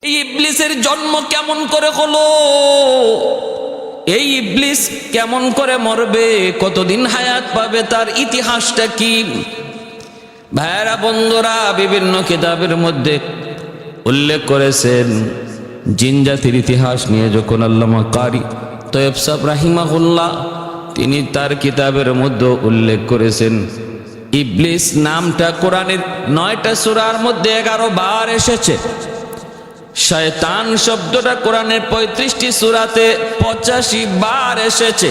এই ইবলিসের জন্ম কেমন করে হলো? এই ইবলিস কেমন করে মরবে? কতদিন হায়াত পাবে? তার ইতিহাসটা কি? ভাইরা বন্ধুরা, বিভিন্ন কিতাবের মধ্যে উল্লেখ করেছেন জিন জাতির ইতিহাস নিয়ে। যখন আল্লামা কারি তয়েব সাহেব রাহিমাহুল্লাহ তিনি তার কিতাবের মধ্যে উল্লেখ করেছেন, ইবলিস নামটা কোরআনের 9টা সূরার মধ্যে 11 বার এসেছে। শয়তান শব্দটা কোরআনের 35টি সূরাতে 85 বার এসেছে।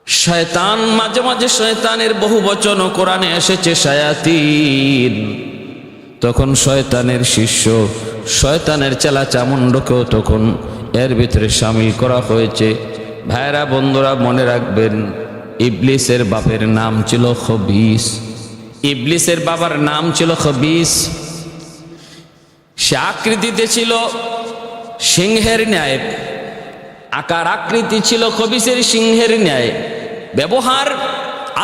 শয়তান, মাঝে মাঝে শয়তানের বহু বচনও কোরআনে এসেছে, শায়াতিন। তখন শয়তানের শিষ্য, শয়তানের চেলা চামুন্ডকেও তখন এর ভিতরে শামিল করা হয়েছে। ভাইরা বন্ধুরা, মনে রাখবেন, ইবলিসের বাপের নাম ছিল খবিস। ইবলিসের বাবার নাম ছিল খবিস। সে আকৃতিতে ছিল সিংহের ন্যায়, আকার আকৃতি ছিল খবিসের সিংহের ন্যায়। ব্যবহার,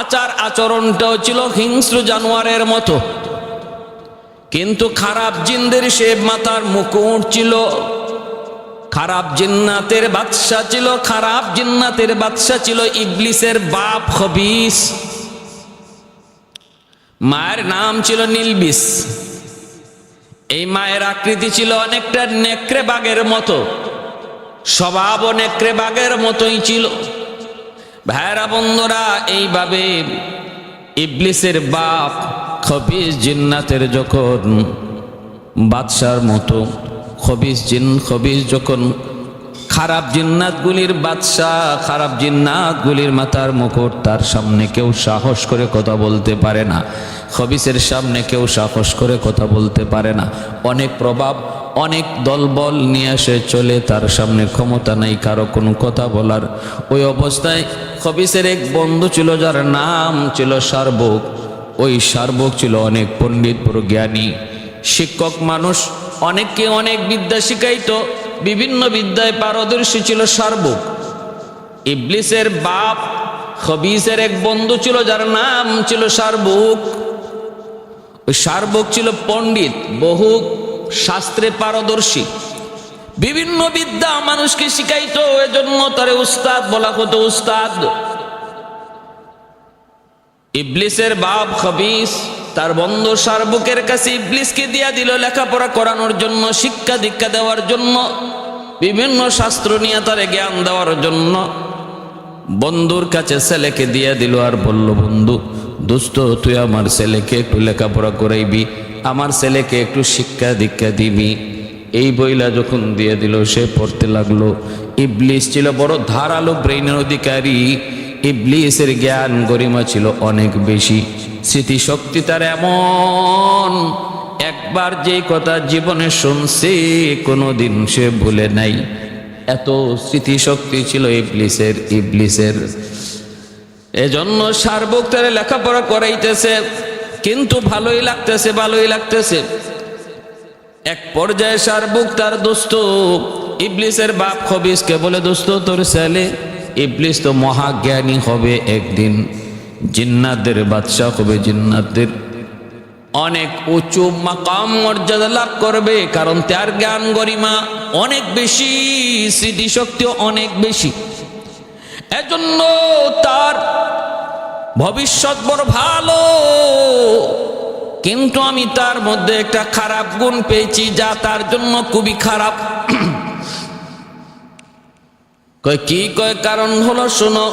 আচার আচরণটাও ছিল হিংস্র জানোয়ারের মতো। কিন্তু খারাপ জিনদের সে মাথার মুকুট ছিল। খারাপ জিন্নাতের বাদশা ছিল, খারাপ জিন্নাতের বাদশা ছিল ইবলিসের বাপ খবিস। মায়ের নাম ছিল নীলবিস। এই মায়ের আকৃতি ছিল অনেকটা নেকড়ে বাঘের মতো, স্বভাবও নেকড়ে বাঘের মতোই ছিল। ভাইরা বন্ধুরা, এইভাবে ইবলিসের বাপ খবিস জিন্নাতের যখন বাদশার মতো, খবিস যখন খারাপ জিন্নাতগুলির বাদশা, খারাপ জিন্নাতগুলির মাথার মুকুট, তার সামনে কেউ সাহস করে কথা বলতে পারে না। খবিসের সামনে কেউ সাহস করে কথা বলতে পারে না। অনেক প্রভাব, অনেক দলবল নিয়ে এসে চলে, তার সামনে ক্ষমতা নেই কারো কোনো কথা বলার। ওই অবস্থায় খবিসের এক বন্ধু ছিল যার নাম ছিল শারবুক। ওই শারবুক ছিল অনেক পণ্ডিত, জ্ঞানী, শিক্ষক মানুষ, অনেককে অনেক বিদ্যা শিখাইতো, বিভিন্ন বিদ্যায় পারদর্শী ছিল শারবুক। ইবলিসের বাপ খবিসের এক বন্ধু ছিল যার নাম ছিল শারবুক। ওই শারবুক ছিল পণ্ডিত, বহু শাস্ত্রে পারদর্শী, বিভিন্ন বিদ্যা মানুষকে শিখাইতো। এজন্য তারে উস্তাদ বলা হতো, উস্তাদ। ইবলিসের বাপ খবিস তার বন্ধু শারবুকের কাছে ইবলিসকে দিয়া দিল লেখাপড়া করানোর জন্য, শিক্ষা দীক্ষা দেওয়ার জন্য, বিভিন্ন শাস্ত্র নিয়ে তারে জ্ঞান দেওয়ার জন্য। বন্ধুর কাছে ছেলেকে দিয়া দিল আর বলল, বন্ধু দোস্ত, তুই আমার ছেলেকে একটু লেখাপড়া করাইবি, আমার ছেলেকে একটু শিক্ষা দীক্ষা দিবি। এই বইলা যখন দিয়ে দিল, সে পড়তে লাগলো। ইবলিস ছিল বড় ধারালো ব্রেইনের অধিকারী। ইবলিসের জ্ঞান গরিমা ছিল অনেক বেশি, স্মৃতিশক্তি তার এমন, একবার যেই কথা জীবনে শুনছে কোনোদিন সে ভুলে নাই। এত স্মৃতিশক্তি ছিল ইবলিসের। এজন্য শারবুক তারে লেখাপড়া করাইতেছে, কিন্তু ভালোই লাগতেছে। এক পর্যায়ে শারবুক তার দোস্ত ইবলিসের বাপ খবিসকে বলে, দোস্ত, তোর ছেলে ইবলিস তো মহাজ্ঞানী হবে, একদিন জিন্নাতদের বাদশা হবে, জিন্নাতদের অনেক উঁচু মাকাম মর্যাদা লাভ করবে, কারণ তার জ্ঞান গরিমা অনেক বেশি, স্মৃতিশক্তি অনেক বেশি। এজন্য তার ভবিষ্যৎ বড় ভালো। কিন্তু আমি তার মধ্যে একটা খারাপ গুণ পেয়েছি, যা তার জন্য খুবই খারাপ। কয় কি? কয় কারণ হলো, শোনো,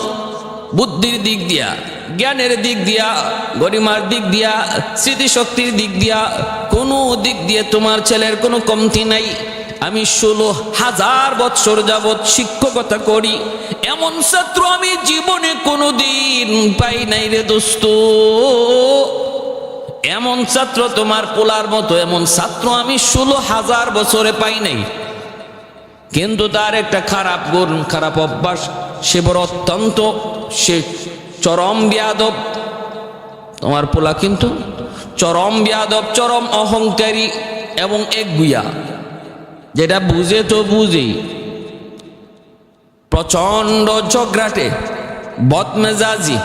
বুদ্ধির দিক দিয়া, জ্ঞানের দিক দিয়া, গরিমার দিক দিয়া, স্মৃতিশক্তির দিক দিয়া, কোনো দিক দিয়ে তোমার ছেলের কোনো কমতি নাই। আমি 16,000 বৎসর যাবৎ শিক্ষকতা করি, এমন ছাত্র আমি জীবনে কোনোদিন পাই নাই রে দোস্ত। এমন ছাত্র তোমার পোলার মতো, এমন ছাত্র আমি 16,000 বছরে পাই নাই। কিন্তু তার একটা খারাপ গুণ, খারাপ অভ্যাস, সে বড় অত্যন্ত, সে চরম বেয়াদব। তোমার পোলা কিন্তু চরম বেয়াদব, চরম অহংকারী এবং একগুইয়া। যেটা বুঝে তো বুঝেই, প্রচন্ড ঝগড়াটে, বদমেজাজি।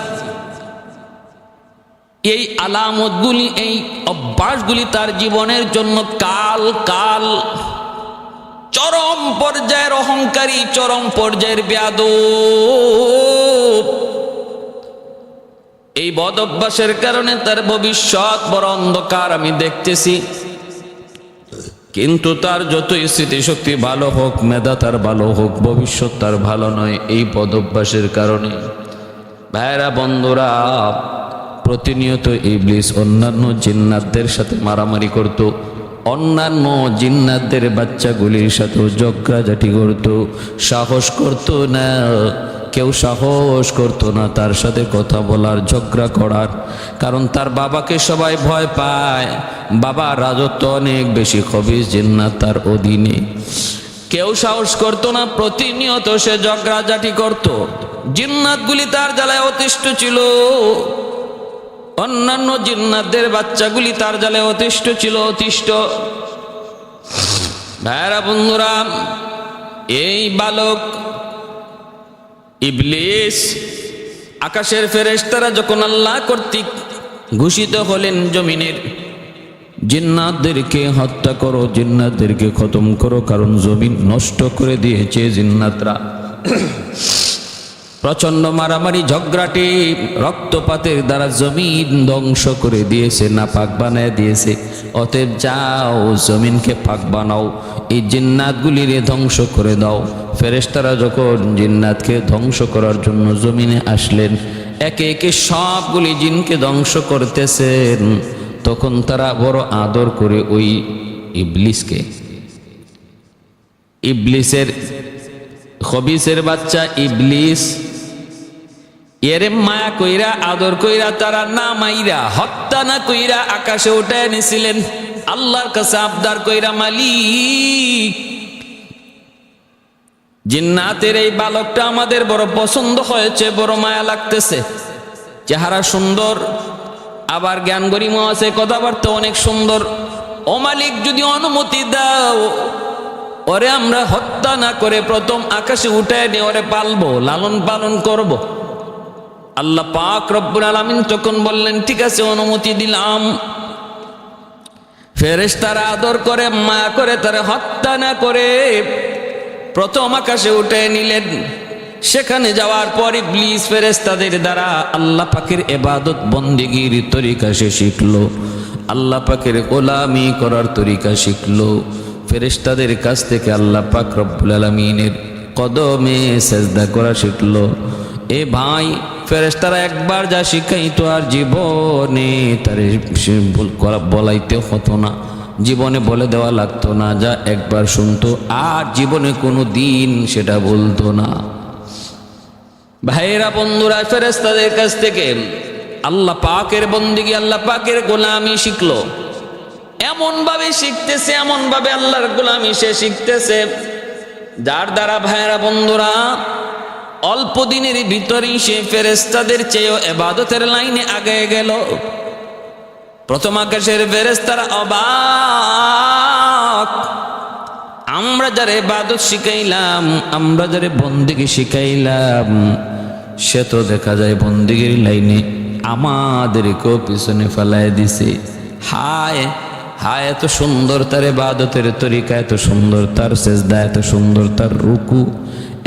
এই আলামতগুলি, এই অভ্যাসগুলি তার জীবনের জন্য কাল কাল চরম পর্যায়ের অহংকারী, চরম পর্যায়ের বেয়াদব। এই বদ অভ্যাসের কারণে তার ভবিষ্যৎ বড় অন্ধকার আমি দেখতেছি। কিন্তু তার যতই স্মৃতিশক্তি ভালো হোক, মেধা তার ভালো হোক, ভবিষ্যৎ তার ভালো নয় এই বদ অভ্যাসের কারণে। ভাইরা বন্ধুরা, প্রতিনিয়ত ইবলিস অন্যান্য জিন্নাতদের সাথে মারামারি করত, অন্যান্য জিন্নাতদের বাচ্চাগুলির সাথেও ঝগড়াঝাটি করত। সাহস করত না, কেউ সাহস করত না তার সাথে কথা বলার, ঝগড়া করার। কারণ তার বাবাকে সবাই ভয় পায়, বাবা রাজত্ব অনেক বেশি, খবিস জিন্নাত তার অধীনে। কেউ সাহস করত না, প্রতিনিয়ত সে ঝগড়াঝাটি করত। জিন্নাতগুলি তার জ্বালায় অতিষ্ঠ ছিল, অন্যান্য জিন্নাতদের বাচ্চাগুলি তার জালে অতিষ্ঠ ছিল, অতিষ্ঠ। ভাইরা বন্ধুরা, এই বালক ইবলিস আকাশের ফেরেশতারা যখন আল্লাহ কর্তৃক ঘোষিত হলেন জমিনের জিন্নাতদেরকে হত্যা করো, জিন্নাতদেরকে খতম করো, কারণ জমিন নষ্ট করে দিয়েছে জিন্নাতরা। প্রচন্ড মারামারি, ঝগড়াটি, রক্তপাতের দ্বারা জমিন ধ্বংস করে দিয়েছে, নাপাক বানায় দিয়েছে। অতএব যাও, জমিনকে পাক বানাও, এই জিন্নাতগুলির ধ্বংস করে দাও। ফেরেশতারা যখন জিন্নাতকে ধ্বংস করার জন্য জমিনে আসলেন, একে একে সবগুলি জিনকে ধ্বংস করতেছেন, তখন তারা বড় আদর করে ওই ইবলিসকে, ইবলিসের খবিসের বাচ্চা ইবলিস, এরে মায়া কইরা আদর কইরা তারা না মাইরা, হত্যা না কইরা আকাশে উঠায় নিছিলেন। আল্লাহর কাছে আবদার কইরা, মালিক, জিন্নাতের এই বালকটা আমাদের বড় পছন্দ হয়েছে, বড় মায়া লাগতেছে, চেহারা সুন্দর, আবার জ্ঞান গরিমা আছে, কথাবার্তা অনেক সুন্দর। ও মালিক, যদি অনুমতি দাও, ওরে আমরা হত্যা না করে প্রথম আকাশে উঠায় নিয়ে ওরে পালবো, লালন পালন করব। আল্লাহ পাক রব্বুল আলামিন তখন বললেন, ঠিক আছে, অনুমতি দিলাম। ফেরেশতারা আদর করে, মায়া করে, তারা হত্যা না করে প্রথম আকাশে উঠে নিলেন। সেখানে যাওয়ার পর ইবলিস ফেরেশতাদের দ্বারা আল্লাহ পাকের ইবাদত বন্দেগীর তরিকা সে শিখলো, আল্লাহ পাকের গোলামি করার তরিকা শিখলো। ফেরেশতাদের কাছ থেকে আল্লাহ পাক রব্বুল আলামিনের কদমে সেজদা করা শিখলো। এ ভাই, ফেরেশতারা একবার যা শিখাইতো আর জীবনে তারে বলাইতে হতো না, জীবনে বলে দেওয়া লাগতো না। যা একবার শুনতো আর জীবনে কোনো দিন সেটা বলতো না। ভাইয়েরা বন্ধুরা, ফেরেশতাদের কাছ থেকে আল্লাহ পাকের বন্দেগী, আল্লাহ পাকের গোলামি শিখলো। এমন ভাবে শিখতেছে, এমন ভাবে আল্লাহর গোলামি সে শিখতেছে, যার দ্বারা ভাইয়েরা বন্ধুরা অল্প দিনের ভিতরেই সে ফেরেশতাদের চেয়েও ইবাদতের লাইনে আগে গেল। প্রথম আকাশের ফেরেশতারা অবাক, আমরা যারা ইবাদত শিখাইলাম, আমরা যারা বন্দেগী শিখাইলাম, সে তো দেখা যায় বন্দেগীর লাইনে আমাদেরকেও পিছনে ফেলায় দিছে। হায় হায়, এত সুন্দর তার ইবাদতের তরিকা, এত সুন্দর তার সেজদা, এত সুন্দর তার রুকু,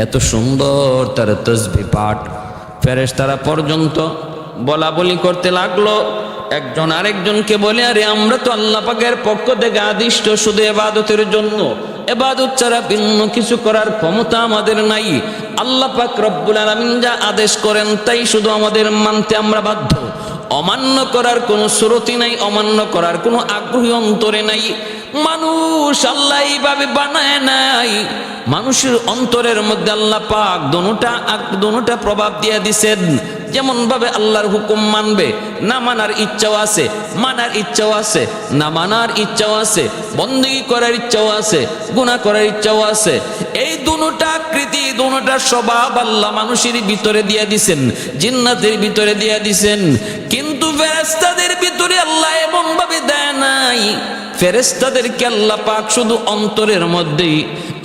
এত সুন্দর তার তাসবিহ পাঠ। ফেরেশতারা পর্যন্ত বলা বলি করতে লাগলো, একজন আরেকজনকে বলে, আরে আমরা তো আল্লাহ পাকের পক্ষ থেকে আদিষ্ট শুধু ইবাদতের জন্য, ইবাদত ছাড়া ভিন্ন কিছু করার ক্ষমতা আমাদের নাই। আল্লাহ পাক রব্বুল আলামিন যা আদেশ করেন তাই শুধু আমাদের মানতে আমরা বাধ্য, অমান্য করার কোনো সুরতি নাই, অমান্য করার কোনো আগ্রহী অন্তরে নাই। মানুষ আল্লাহ এইভাবে বানায় নাই, মানুষের অন্তরের মধ্যে আল্লাহ পাক দোনোটা প্রভাব দিয়ে দিছেন। যেমন ভাবে আল্লাহর হুকুম মানবে, না মানার ইচ্ছাও আছে, মানার ইচ্ছাও আছে, না মানার ইচ্ছাও আছে, বন্দেগী করার ইচ্ছাও আছে, গুনাহ করার ইচ্ছাও আছে। এই দুটা আকৃতি, দুটা স্বভাব আল্লাহ মানুষের ভিতরে দিয়ে দিছেন, জিন্নাতের ভিতরে দিয়ে দিছেন। কিন্তু ফেরেশতাদের ভিতরে আল্লাহ এমন ভাবে দেয় নাই। ফেরেশতাদেরকে আল্লাহ পাক শুধু অন্তরের মধ্যেই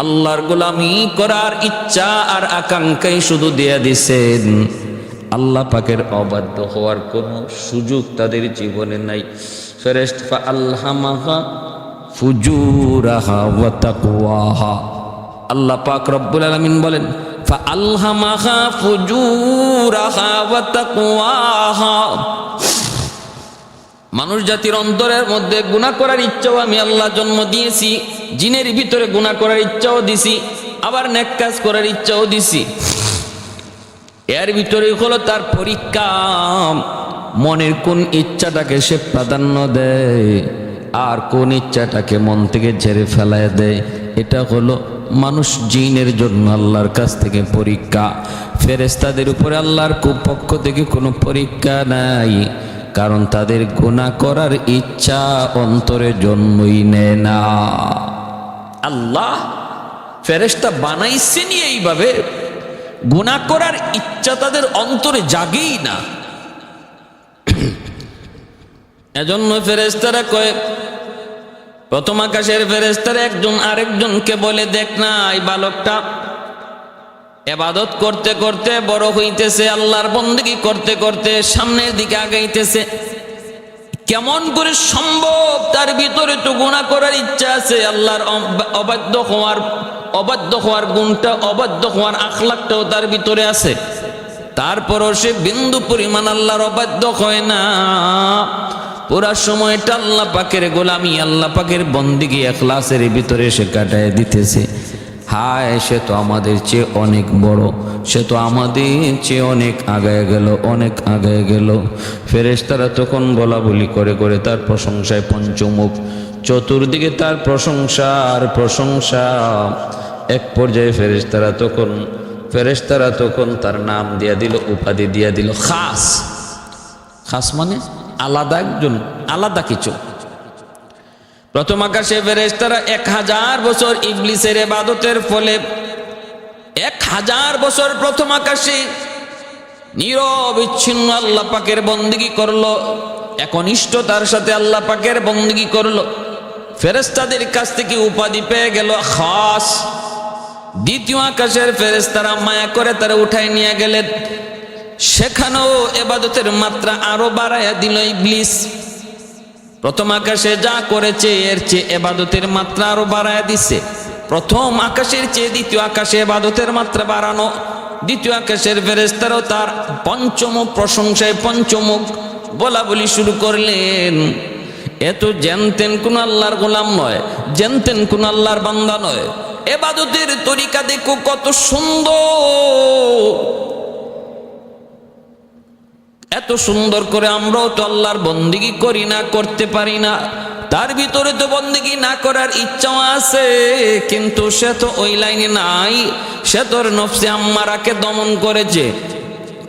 আল্লাহর গোলামি করার ইচ্ছা আর আকাঙ্ক্ষাই শুধু দিয়ে দিছেন। আল্লাহ পাকের অবাধ্য হওয়ার কোনো সুযোগ তাদের জীবনে নাই। ফেরেশতা ফাআলহামাহা ফুজুরাহা ওয়া তাকওয়াহা, আল্লাহ পাক রব্বুল আলামিন বলেন ফাআলহামাহা ফুজুরাহা ওয়া তাকওয়াহা, মানুষ জাতির অন্তরের মধ্যে গুনাহ করার ইচ্ছাও আমি আল্লাহ জন্ম দিয়েছি, জিনের ভিতরে গুনাহ করার ইচ্ছাও দিছি, আবার নেক কাজ করার ইচ্ছাও দিছি। এর ভিতরে হলো তার পরীক্ষা, মনের কোন ইচ্ছাটাকে সে প্রাধান্য দেয় আর কোন ইচ্ছাটাকে মন থেকে ঝেড়ে ফেলায় দেয়। এটা হলো মানুষ জিনের জন্য আল্লাহর কাছ থেকে পরীক্ষা। ফেরেশতাদের উপরে আল্লাহর পক্ষ থেকে কোনো পরীক্ষা নাই, কারণ তাদের গুনাহ করার ইচ্ছা অন্তরে জন্মই নেয় না। আল্লাহ ফেরেশতা বানাইছেন এইভাবে, গুনাহ করার ইচ্ছা তাদের অন্তরে জাগেই না। এজন্য ফেরেশতারা কয়, প্রথম আকাশের ফেরেশতারা একজন আরেকজনকে বলে, দেখ না এই বালকটা ইবাদত করতে করতে বড় হইতেছে, আল্লাহর বন্দেগী করতে করতে সামনের দিকে আগাইতেছে, কেমন করে সম্ভব? তার ভিতরে তো গুনাহ করার ইচ্ছা আছে, আল্লাহর অবাধ্য হওয়ার গুণটা, অবাধ্য হওয়ার আখলাকটাও তার ভিতরে আছে, তারপরও সে বিন্দু পরিমাণ আল্লাহর অবাধ্য হয় না। পুরা সময়টা আল্লাহ পাকের গোলামি, আল্লাহ পাকের বন্দেগী ইখলাসের ভিতরে সে কাটায় দিতেছে। হায়, সে তো আমাদের চেয়ে অনেক বড়, সে তো আমাদের চেয়ে অনেক আগায় গেল, অনেক আগায় গেল। ফেরেশতারা তখন বলা বলি করে করে তার প্রশংসায় পঞ্চমুখ, চতুর্দিকে তার প্রশংসা আর প্রশংসা। এক পর্যায়ে ফেরেশতারা তখন তার নাম দিয়া দিল, উপাধি দিয়া দিল খাস। খাস মানে আলাদা, একজন আলাদা কিছু। প্রথম আকাশে ফেরেশতারা 1000 বছর ইবলিসের ইবাদতের ফলে 1000 বছর প্রথম আকাশে নিরবিচ্ছিন্ন আল্লাহ পাকের বন্দেগী করলো, একনিষ্ঠতার সাথে আল্লাহ পাকের বন্দেগী করলো। ফেরেশতাদের কাছ থেকে উপাধি পেয়ে গেল খাস। দ্বিতীয় আকাশের ফেরেশতারা মায়া করে তারা উঠায় নিয়ে গেলেন, সেখানেও ইবাদতের মাত্রা আরো বাড়ায়া দিল ইবলিস। প্রথম আকাশে যা করেছে এর চেয়ে ইবাদতের মাত্রা আরো বাড়ায়া দিছে। প্রথম আকাশের চেয়ে দ্বিতীয় আকাশে ইবাদতের মাত্রা বাড়ানো। দ্বিতীয় আকাশের ফেরেশতারাও তার পঞ্চমুখ প্রশংসায় পঞ্চমুখ বলা বলি শুরু করলেন। এত জেনতেন কোন আল্লাহর গোলাম নয়, জেনতেন কোন আল্লাহর বান্দা নয়। ইবাদতের তরিকা দেখো কত সুন্দর, এত সুন্দর করে আমরাও তো আল্লাহর বন্দেগী করি না, করতে পারি না। তার ভিতরে তো বন্দেগী না করার ইচ্ছাও আছে, কিন্তু সে তো ওই লাইনে নাই। সে তোর নফসে আম্মারাকে দমন করেছে,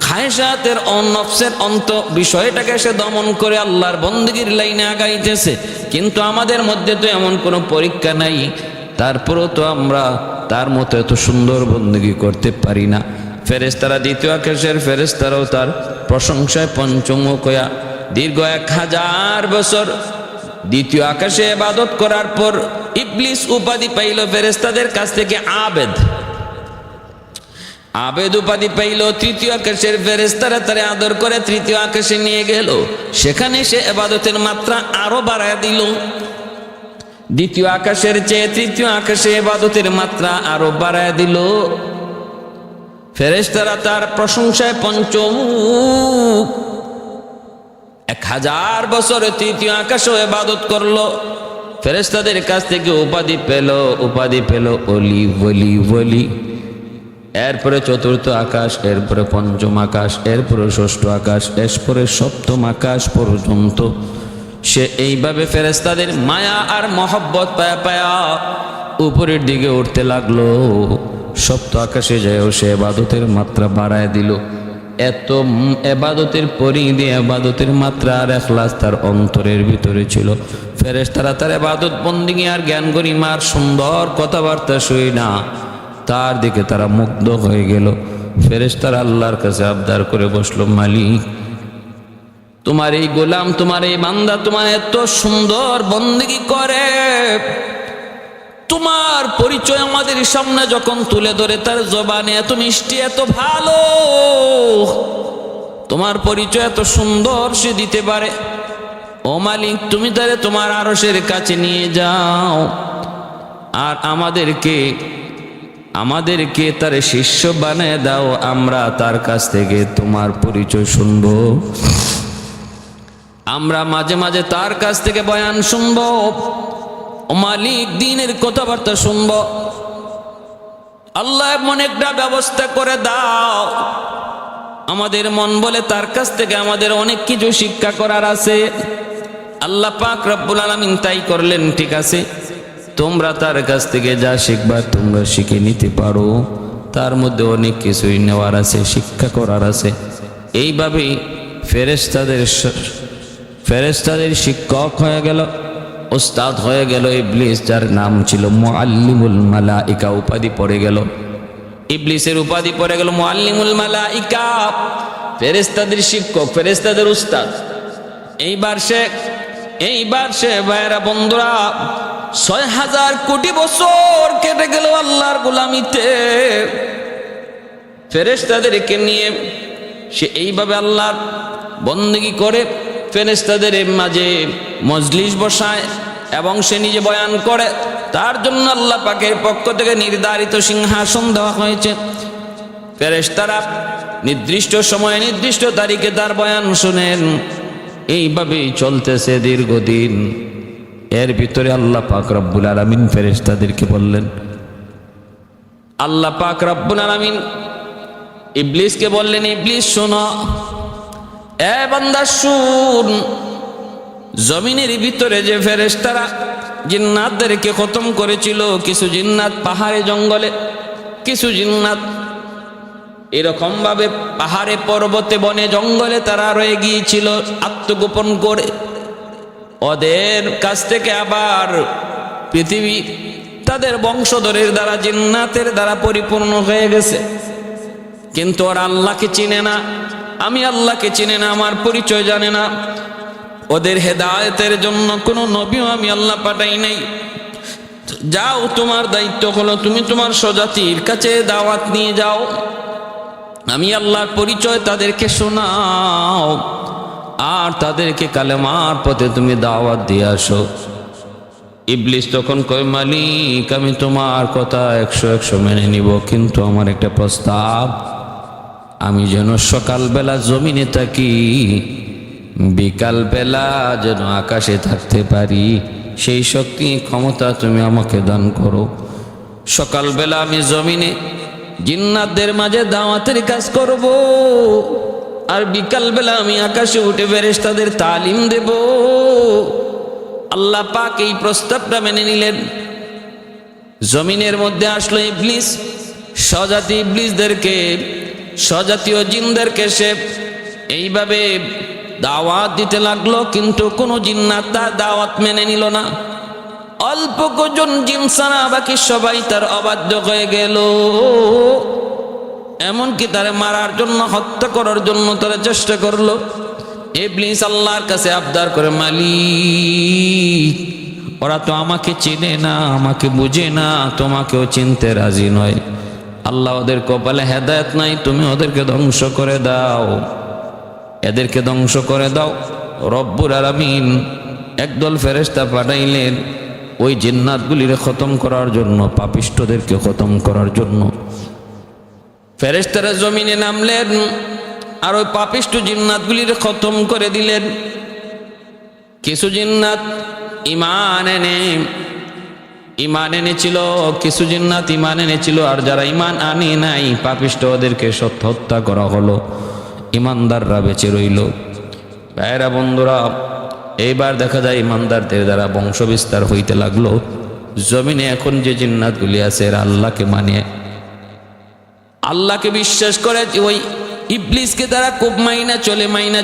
খায়সাতের নফসের অন্ত বিষয়টাকে সে দমন করে আল্লাহর বন্দেগীর লাইনে আগাইতেছে। কিন্তু আমাদের মধ্যে তো এমন কোনো পরীক্ষা নাই, তারপরেও তো আমরা তার মতো এত সুন্দর বন্দেগী করতে পারি না। ফেরেশতারা দ্বিতীয় আকাশের ফেরেশতারাও তার প্রশংসায় পঞ্চমুখ হইয়া দীর্ঘ 1000 বছর দ্বিতীয় আকাশে ইবাদত করার পর ইবলিস উপাধি পাইল ফেরেশতাদের কাছ থেকে আবেদ। আবেদ উপাধি পাইল। তৃতীয় আকাশের ফেরেশতারা তারে আদর করে তৃতীয় আকাশে নিয়ে গেল, সেখানে সে ইবাদতের মাত্রা আরো বাড়ায় দিল। দ্বিতীয় আকাশের চেয়ে তৃতীয় আকাশে ইবাদতের মাত্রা আরো বাড়ায় দিল। ফেরেশতারা তার প্রশংসায় পঞ্চমুখ। 1000 বছর তৃতীয় আকাশও ইবাদত করলো, ফেরেশতাদের কাছ থেকে উপাধি পেল অলি ওলি ওলি। এরপরে চতুর্থ আকাশ, এরপরে পঞ্চম আকাশ, এরপরে ষষ্ঠ আকাশ, এরপরে সপ্তম আকাশ পর্যন্ত সে এইভাবে ফেরেশতাদের মায়া আর মহব্বত পায়া পায়া উপরের দিকে উঠতে লাগলো। সপ্ত আকাশে যায়ও সে ইবাদতের মাত্রা বাড়ায় দিল। এত ইবাদতের পরিধি, ইবাদতের মাত্রা আর ইখলাস তার অন্তরের ভিতরে ছিল। ফেরেশতারা তার ইবাদত বন্দেগী আর জ্ঞান গরিমার সুন্দর কথাবার্তা শুই না, তার দিকে তারা মুগ্ধ হয়ে গেল। ফেরেশতারা আল্লাহর কাছে আবদার করে বসলো, মালিক তোমার এই গোলাম, তোমার এই বান্দা তোমার এত সুন্দর বন্দেগী করে, তোমার পরিচয় আমাদের সামনে যখন তুলে ধরে তার জবানে এত মিষ্টি, এত ভালো, তোমার পরিচয় এত সুন্দর সে দিতে পারে, ও মালিক তুমি তারে তোমার আরশের কাছে নিয়ে যাও, আর আমাদেরকে তার শিষ্য বানায় দাও, আমরা তার কাছ থেকে তোমার পরিচয় শুনবো, আমরা মাঝে মাঝে তার কাছ থেকে বয়ান শুনবো, ও মালিক দ্বীনের কথাবার্তা শুনবো। আল্লাহ এমন একটা ব্যবস্থা করে দাও, আমাদের মন বলে তার কাছ থেকে আমাদের অনেক কিছু শিক্ষা করার আছে। আল্লাহ পাক রব্বুল আলামিন তাই করলেন, ঠিক আছে তোমরা তার কাছ থেকে যা শিখবা তোমরা শিখে নিতে পারো, তার মধ্যে অনেক কিছুই নেওয়ার আছে, শিক্ষা করার আছে। এইভাবেই ফেরেশতাদের শিক্ষক হয়ে গেল, ওস্তাদ হয়ে গেল ইবলিস, যার নাম ছিল মুআল্লিমুল মালাইকা, উপাধি পড়ে গেল ইবলিসের উপাধি পড়ে গেল মুআল্লিমুল মালাইকা, ফেরেশতাদের শিক্ষক, ফেরেশতাদের উস্তাদ। এইবার সে ভাইরা বন্ধুরা ৬,০০০ কোটি বছর কেটে গেল আল্লাহর গোলামিতে, ফেরেশতাদেরকে নিয়ে সে এইভাবে আল্লাহর বন্দেগী করে, ফেরেশতাদের মাঝে মজলিস বসায় এবং সে নিজে বয়ান করে। তার জন্য আল্লাহ পাকের পক্ষ থেকে নির্ধারিত সিংহাসন দেওয়া হয়েছে। ফেরেশতারা নির্দিষ্ট সময়ে নির্দিষ্ট তারিখে তার বয়ান শুনেন। এইভাবেই চলতেছে দীর্ঘদিন। এর ভিতরে আল্লাহ পাক রব্বুল আলামিন ফেরেশতাদেরকে বললেন, আল্লাহ পাক রব্বুল আলামিন ইবলিসকে বললেন, ইবলিস শোনো, এ বান্দা শুন, জমিনের ভিতরে যে ফেরেশতারা জিন্নাতদেরকে খতম করেছিল, কিছু জিন্নাত পাহাড়ে জঙ্গলে, কিছু জিন্নাত এরকম ভাবে পাহাড়ে পর্বতে বনে জঙ্গলে তারা রয়ে গিয়েছিল আত্মগোপন করে। ওদের কাছ থেকে আবার পৃথিবী তাদের বংশধরের দ্বারা জিন্নাতের দ্বারা পরিপূর্ণ হয়ে গেছে, কিন্তু ওরা আল্লাহকে চিনে না, আমি আল্লাহকে চিনে না, আমার পরিচয় জানে না। ওদের হেদায়েতের জন্য কোনো নবীও আমি আল্লাহ পাঠাই নাই। যাও, তোমার দায়িত্ব হলো তুমি তোমার স্বজাতির কাছে দাওয়াত নিয়ে যাও, আমি আল্লাহর পরিচয় তাদেরকে শোনাও, আর তাদেরকে কালেমার পথে তুমি দাওয়াত দিয়ে আসো। ইবলিস তখন কয়, মালিক আমি তোমার কথা 100 মেনে নিব, কিন্তু আমার একটা প্রস্তাব, আমি যেন সকালবেলা জমিনে থাকি, বিকালবেলা যেন আকাশে থাকতে পারি, সেই শক্তি ক্ষমতা তুমি আমাকে দান করো। সকালবেলা আমি জমিনে জিন্নাতদের মাঝে দাওয়াতের কাজ করব, আর বিকালবেলা আমি আকাশে উঠে ফেরেশতাদের তালিম দেব। আল্লাহ পাক এই প্রস্তাবটা মেনে নিলেন। জমিনের মধ্যে আসলো ইবলিস, স্বজাতি ইবলিসদেরকে, স্বজাতীয় জিনদেরকে সে এইভাবে দাওয়াত দিতে লাগলো, কিন্তু কোনো জিন্নাত তার দাওয়াত মেনে নিল না। অল্প কজন জিন ছাড়া বাকি সবাই তার অবাধ্য হয়ে গেল। এমনকি তারে মারার জন্য, হত্যা করার জন্য তারা চেষ্টা করলো। ইবলিস আল্লাহর কাছে আবদার করে, মালিক ওরা তো আমাকে চিনে না, আমাকে বুঝে না, তোমাকেও চিনতে রাজি নয়। আল্লাহ ওদের কপালে হেদায়েত নাই, তুমি ওদেরকে ধ্বংস করে দাও, এদেরকে ধ্বংস করে দাও। রব্বুল আলামিন একদল ফেরেশতা পাঠাইলেন ওই জিন্নাতগুলিরে খতম করার জন্য, পাপিষ্ঠদেরকে খতম করার জন্য। ফেরেশতারা জমিনে নামলেন আর ওই পাপিষ্ঠ জিন্নাতগুলিরে খতম করে দিলেন। কিছু জিন্নাত ইমান এনেছিল, কিছু জিন্নাত ইমান এনেছিল, আর যারা ইমান আনে নাই পাপিষ্ঠ ওদেরকে হত্যা করা হলো, ইমানদাররা বেঁচে রইল। ভাইরা বন্ধুরা, এইবার দেখা যায় ইমানদারদের দ্বারা বংশ বিস্তার হইতে লাগলো। জমিনে এখন যে জিন্নাতগুলি আছে এরা আল্লাহকে মানে, আল্লাহকে বিশ্বাস করে। ওই ইবলিসকে তারা খুব মাইনা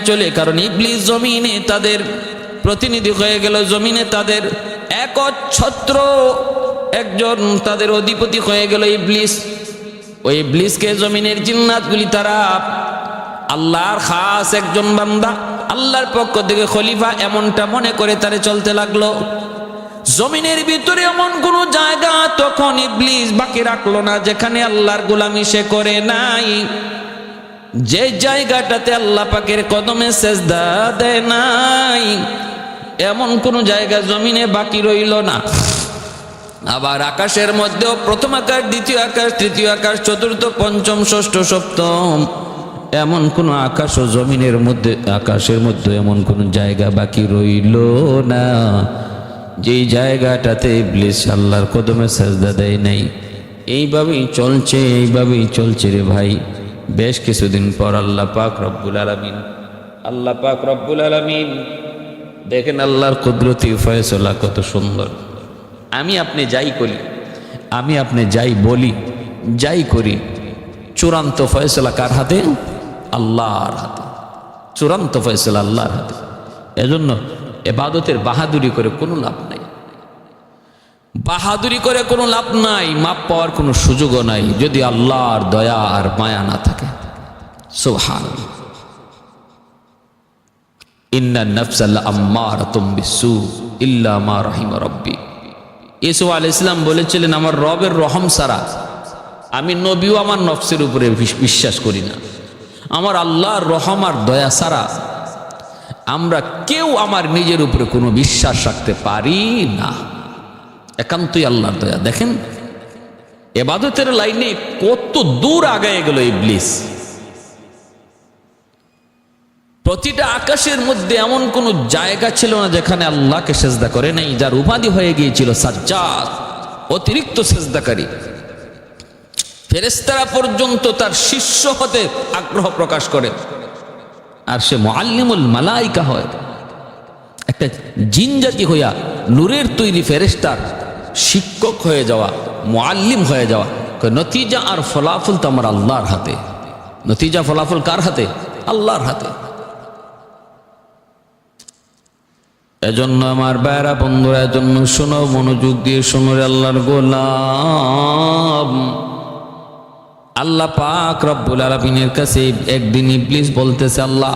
চলে, কারণ ইবলিস জমিনে তাদের প্রতিনিধি হয়ে গেল, জমিনে তাদের একচ্ছত্র একজন তাদের অধিপতি হয়ে গেল ইবলিস। ওই ইবলিসকে জমিনের জিন্নাতগুলি তারা আল্লাহর খাস একজন বান্দা, আল্লাহর পক্ষ থেকে খলিফা এমনটা মনে করে তারে চলতে লাগলো। জমিনের ভিতরে এমন কোন জায়গা তখন ইবলিস বাকি রাখলো না যেখানে আল্লাহর গোলামি সে করে নাই। যে জায়গাটাতে আল্লাহ পাকের কদমে সেজদা দেয় নাই এমন কোন জায়গা জমিনে বাকি রইল না। আবার আকাশের মধ্যেও প্রথম আকাশ, দ্বিতীয় আকাশ, তৃতীয় আকাশ, চতুর্থ, পঞ্চম, ষষ্ঠ, সপ্তম, এমন কোন আকাশ ও জমিনের মধ্যে, আকাশের মধ্যে এমন কোন জায়গা বাকি রইল না যেই জায়গাটাতে ইবলিস আল্লাহর কদমে সেজদা দেয় নাই। এইভাবেই চলছে রে ভাই। বেশ কিছুদিন পর আল্লাহ পাক রব্বুল আলামিন দেখেন আল্লাহর কুদরতি ফয়সালা কত সুন্দর। আমি আপনি যাই করি, আমি আপনি যাই বলি, যাই করি, চূড়ান্ত ফয়সালা কার হাতে? আল্লাহর হাতে। চূড়ান্ত ফয়সালা আল্লাহর হাতে। এজন্য ইবাদতের বাহাদুরি করে কোনো লাভ নাই, বাহাদুরি করে কোনো লাভ নাই, মাপ পাওয়ার কোনো সুযোগও নাই যদি আল্লাহর দয়া আর মায়া না থাকে। সুবহানাল্লাহ। ইন্নান নাফসা লাআম্মারাতুম বিসসু ইল্লা মা রাহিমা রাব্বি। ইসা আলাইহিস সালাম বলেছিলেন, আমার রবের রহম ছাড়া আমি নবীও আমার নফসের উপরে বিশ্বাস করি না। আমার আল্লাহর রহম আর দয়া ছাড়া আমরা কেউ আমার নিজের উপরে কোনো বিশ্বাস রাখতে পারি না। একান্তই আল্লাহর দয়া। দেখেন ইবাদতের লাইনে কত দূর আগায় গেল ইবলিস। প্রতিটা আকাশের মধ্যে এমন কোন জায়গা ছিল না যেখানে আল্লাহকে সেজদা করে নাই, যার উপাধি হয়ে গিয়েছিল সাজ্জাদ, অতিরিক্ত সেজদাকারী। ফেরেশতারা পর্যন্ত তার শিষ্য হতে আগ্রহ প্রকাশ করে। আর সে মুআল্লিমুল মালাইকা হয়, একটা জিন জাতি হইয়া নূরের তৈরি ফেরেশতার শিক্ষক হয়ে যাওয়া, মুআল্লিম হয়ে যাওয়া। নতিজা আর ফলাফল তো আমার আল্লাহর হাতে। নতিজা ফলাফল কার হাতে? আল্লাহর হাতে। এজন্য আমার ভাইরা বন্ধুরা, এজন্য শোনো, মনোযোগ দিয়ে শোনো রে আল্লাহর গোলাম। আল্লাহ পাক রব্বুল আলামিনের কাছে একদিন ইবলিস বলতেছে, আল্লাহ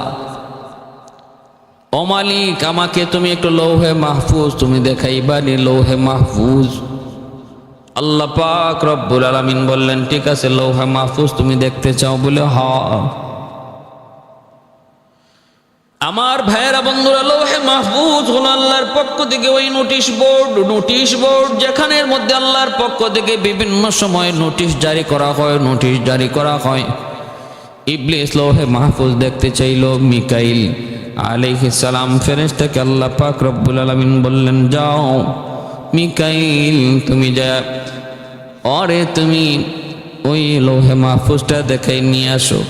ও মালিক, আমাকে তুমি একটু লৌহে মাহফুজ তুমি দেখাইবা নি, লৌহে মাহফুজ। আল্লাহ পাক রব্বুল আলামিন বললেন, ঠিক আছে, লৌহে মাহফুজ তুমি দেখতে চাও? বলে হ্যাঁ। আমার ভাইয়েরা বন্ধুরা, লৌহে মাহফুজ হলো আল্লাহর পক্ষ থেকে ওই নোটিশ বোর্ড যেখানের মধ্যে আল্লাহর পক্ষ থেকে বিভিন্ন সময় নোটিশ জারি করা হয়। ইবলিস লৌহে মাহফুজ দেখতে চাইল। মিকাইল আলাইহিস সালাম ফেরেশতাকে আল্লাহ পাক রব্বুল আলামিন বললেন, যাও মিকাইল, তুমি যা আরে তুমি ওই লৌহে মাহফুজটা দেখাই নিয়ে আসো।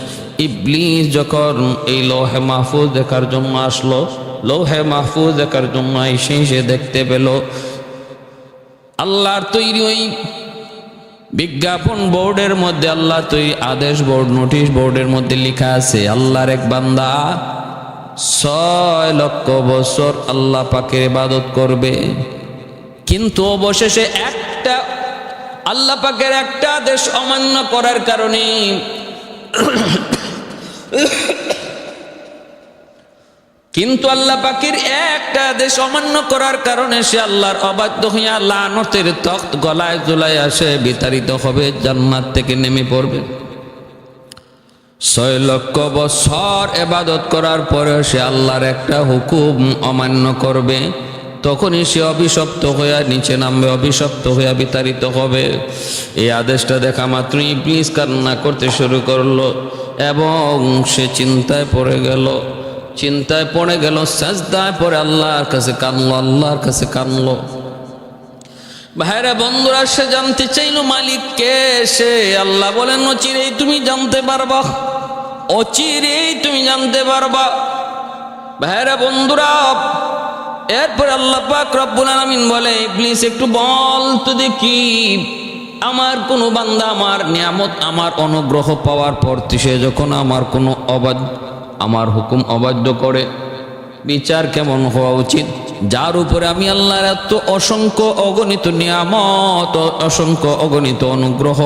ইবলিস যখন এই লৌহে মাহফুজ দেখার জন্য আসলো, লৌহে মাহফুজ দেখার জন্য সে দেখতে পেল আল্লাহর তৈরি ওই বিজ্ঞাপন বোর্ডের মধ্যে, আল্লাহ তৈরি আদেশ বোর্ড, নোটিশ বোর্ডের মধ্যে লেখা আছে, আল্লাহর এক বান্দা 6 লক্ষ বছর আল্লাহ পাকের ইবাদত করবে, কিন্তু অবশেষে একটা আল্লাহ পাকের একটা আদেশ অমান্য করার কারণে কিন্তু আল্লাহ পাকের একটা আদেশ অমান্য করার কারণে সে আল্লাহর অবাধ্য হইয়া লানতের তখ্ত গলায় ঝুলায় আসে বিতাড়িত হবে, জান্নাত থেকে নেমে পড়বে। 6 লক্ষ বছর ইবাদত করার পরে সে আল্লাহর একটা হুকুম অমান্য করবে, তখনই সে অভিশপ্ত হইয়া নিচে নামবে, অভিশপ্ত হইয়া বিতাড়িত হবে। এই আদেশটা দেখা মাত্র ইবলিস কান্না করতে শুরু করলো এবং সে চিন্তায় পড়ে গেল, সাজদায় পড়ে আল্লাহর কাছে কাঁদলো। ভাইরা বন্ধুরা, সে জানতে চাইল মালিক কে সে। আল্লাহ বলেন, অচিরেই তুমি জানতে পারবা। ভাইরা বন্ধুরা, এরপর আল্লাহ পাক রব্বুল আলামিন বলে, ইবলিস একটু বল তো দেখি, আমার কোন বান্দা আমার নিয়ামত, আমার অনুগ্রহ পাওয়ার পর সে যখন আমার হুকুম অবাধ্য করে, বিচার কেমন হওয়া উচিত? যার উপরে আমি আল্লাহর এত অসংখ্য অগণিত নিয়ামত, অসংখ্য অগণিত অনুগ্রহ,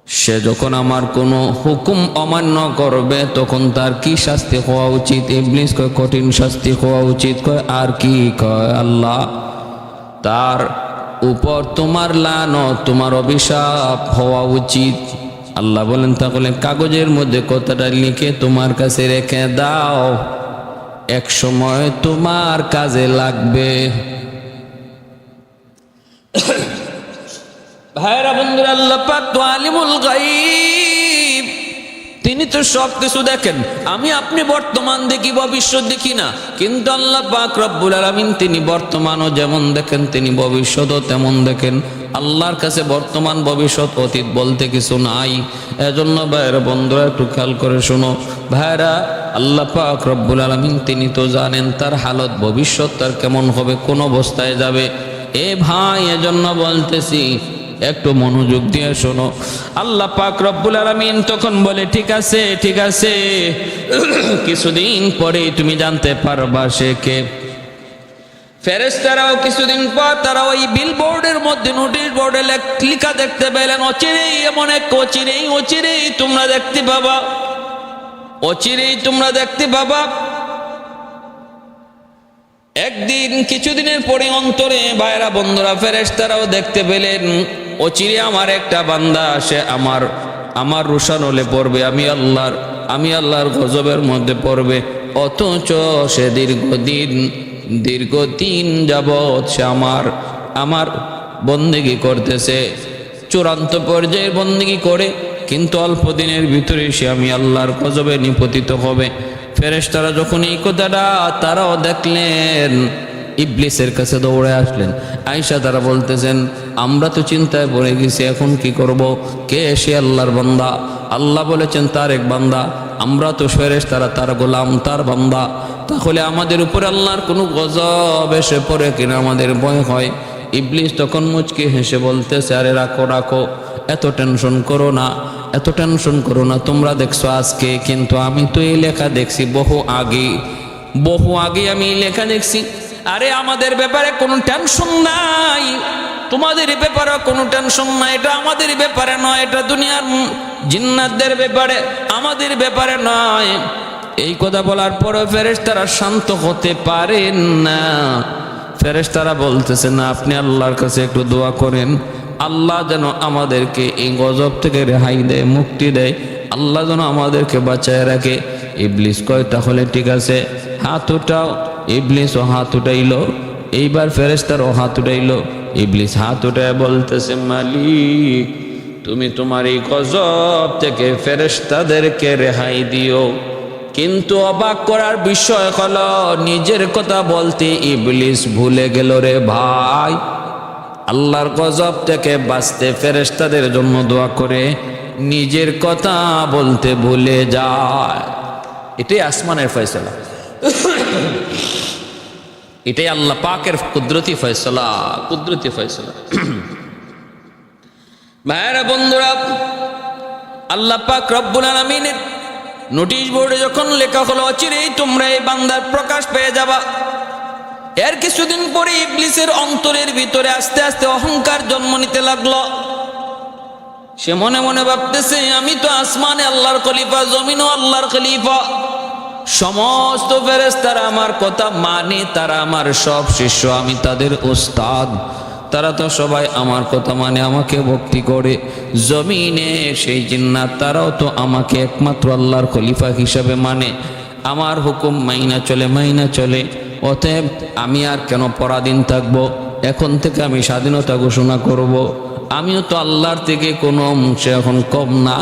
সে যখন আমার কোনো হুকুম অমান্য করবে তখন তার কি শাস্তি হওয়া উচিত? ইবলিস কয়, কঠিন শাস্তি হওয়া উচিত। কয়, আর কি? কয়, আল্লাহ তার উপর তোমার লানত, তোমার অভিশাপ হওয়া উচিত। আল্লাহ বলেন তাহলে কাগজের মধ্যে কথাটা লিখে তোমার কাছে রেখে দাও, এক সময় তোমার কাজে লাগবে। ভাইরা বন্ধুরা, আল্লাহ পাক তো আলিমুল গায়ব, তিনি তো সব কিছু দেখেন। আমি আপনি বর্তমান দেখি, ভবিষ্যৎ দেখি না, কিন্তু আল্লাহ পাক রব্বুল আলামিন তিনি বর্তমানও যেমন দেখেন, তিনি ভবিষ্যৎও তেমন দেখেন। আল্লাহর কাছে বর্তমান ভবিষ্যৎ অতীত বলতে কিছু নাই। এজন্য ভাইরা বন্ধুরা একটু খেয়াল করে শোনো। ভাইরা, আল্লাহ পাক রব্বুল আলামিন তিনি তো জানেন তার হালত ভবিষ্যৎ তার কেমন হবে, কোন অবস্থায় যাবে। এ ভাই, এজন্য বলতেছি একটু মনোযোগ দিয়ে শোনো। আল্লাহ পাক রব্বুল আলামিন তখন বলে ঠিক আছে, ঠিক আছে, কিছুদিন পরে তুমি জানতে পারবা সে কে। ফেরেশতারাও কিছুদিন পর তারা ওই বিলবোর্ডের মধ্যে, নোটিশ বোর্ডে লেখা দেখতে পেলেন, অচিরেই এমন এক অচিরেই তোমরা দেখতে পাবা, অচিরেই তোমরা দেখতে পাবা। একদিন কিছুদিনের পরে অন্তরে ভাইরা বন্ধুরা ফেরেশতারাও দেখতে পেলেন, অচিরে আমার একটা বান্দা সে আমার রোশানলে পড়বে, আমি আল্লাহর গজবের মধ্যে পড়বে। অথচ সে দীর্ঘদিন যাবৎ সে আমার বন্দেগী করতেছে, চূড়ান্ত পর্যায়ের বন্দেগী করে, কিন্তু অল্প দিনের ভিতরে সে আমি আল্লাহর গজবে নিপতিত হবে। ফেরেশতারা যখন এই কথাটা তারাও দেখলেন, ইবলিসের কাছে দৌড়ে আসলেন। আয়েশা তারা বলতেছেন, আমরা তো চিন্তায় পড়ে গেছি, এখন কি করব? কে সে? আল্লাহর বান্দা। আল্লাহ বলেছেন তার এক বান্দা, আমরা তো ফেরেশতারা তার গোলাম, তার বান্দা, তাহলে আমাদের উপরে আল্লাহর কোনো গজব এসে পড়ে কিনা আমাদের ভয় হয়। ইবলিস তখন মুচকি হেসে বলতেছে, আরে রাখো, এত টেনশন করো না, এত টেনশন করো না, তোমরা দেখছো আজকে, কিন্তু আমি তো এই লেখা দেখছি বহু আগে আমি এই লেখা দেখছি। আরে আমাদের ব্যাপারে কোনো টেনশন নাই, তোমাদের ব্যাপারে কোনো টেনশন নাই, এটা আমাদের ব্যাপারে নয়, এটা দুনিয়ার জিন্নাতদের ব্যাপারে, আমাদের ব্যাপারে নয়। এই কথা বলার পরে ফেরেশতারা শান্ত হতে পারেন না। ফেরেশতারা বলতেছে, না, আপনি আল্লাহর কাছে একটু দোয়া করেন, আল্লাহ যেন আমাদেরকে এই গজব থেকে রেহাই দেয়, মুক্তি দেয়, আল্লাহ যেন আমাদেরকে বাঁচায় রাখে। ইবলিস কয় তাহলে ঠিক আছে, হাত উঠাও। ইবলিসও হাত উঠাইলো, এইবার ফেরেশতারও হাত উঠাইলো। ইবলিস হাত উঠায় বলতেছে, মালিক তুমি তোমার এই গজব থেকে ফেরেশতাদেরকে রেহাই দিও। কিন্তু অবাক করার বিষয় হলো, নিজের কথা বলতে ইবলিস ভুলে গেল রে ভাই। আল্লাহর গজব থেকে বাঁচতে ফেরেশতাদের জন্য দোয়া করে, নিজের কথা বলতে ভুলে যায়। এটাই আসমানের ফয়সালা, এটাই আল্লাহ পাকের কুদরতি ফয়সালা। ভাইরা বন্ধুরা, আল্লাহ পাক রব্বুল আলামিনের নোটিশ বোর্ডে যখন লেখা হলো অচিরেই তোমরা এই বান্দার প্রকাশ পেয়ে যাবা, এর কিছুদিন পরে ইবলিসের অন্তরের ভিতরে আস্তে আস্তে অহংকার জন্ম নিতে লাগলো। সে মনে মনে ভাবতেছে, আমি তো আসমানে আল্লাহর খলিফা, জমিনও আল্লাহর খলিফা, সমস্ত ফেরেশতারা আমার কথা মানে, তারা আমার সব শিষ্য, আমি তাদের উস্তাদ, তারা তো সবাই আমার কথা মানে, আমাকে ভক্তি করে। জমিনে সেই জিন্নাত তারাও তো আমাকে একমাত্র আল্লাহর খলিফা হিসাবে মানে, আমার হুকুম মাইনা চলে। অতএব আমি আর কেন পরাধীন থাকবো? এখন থেকে আমি স্বাধীনতা ঘোষণা করব। আমিও তো আল্লাহর থেকে কোনো অংশে এখন কম না,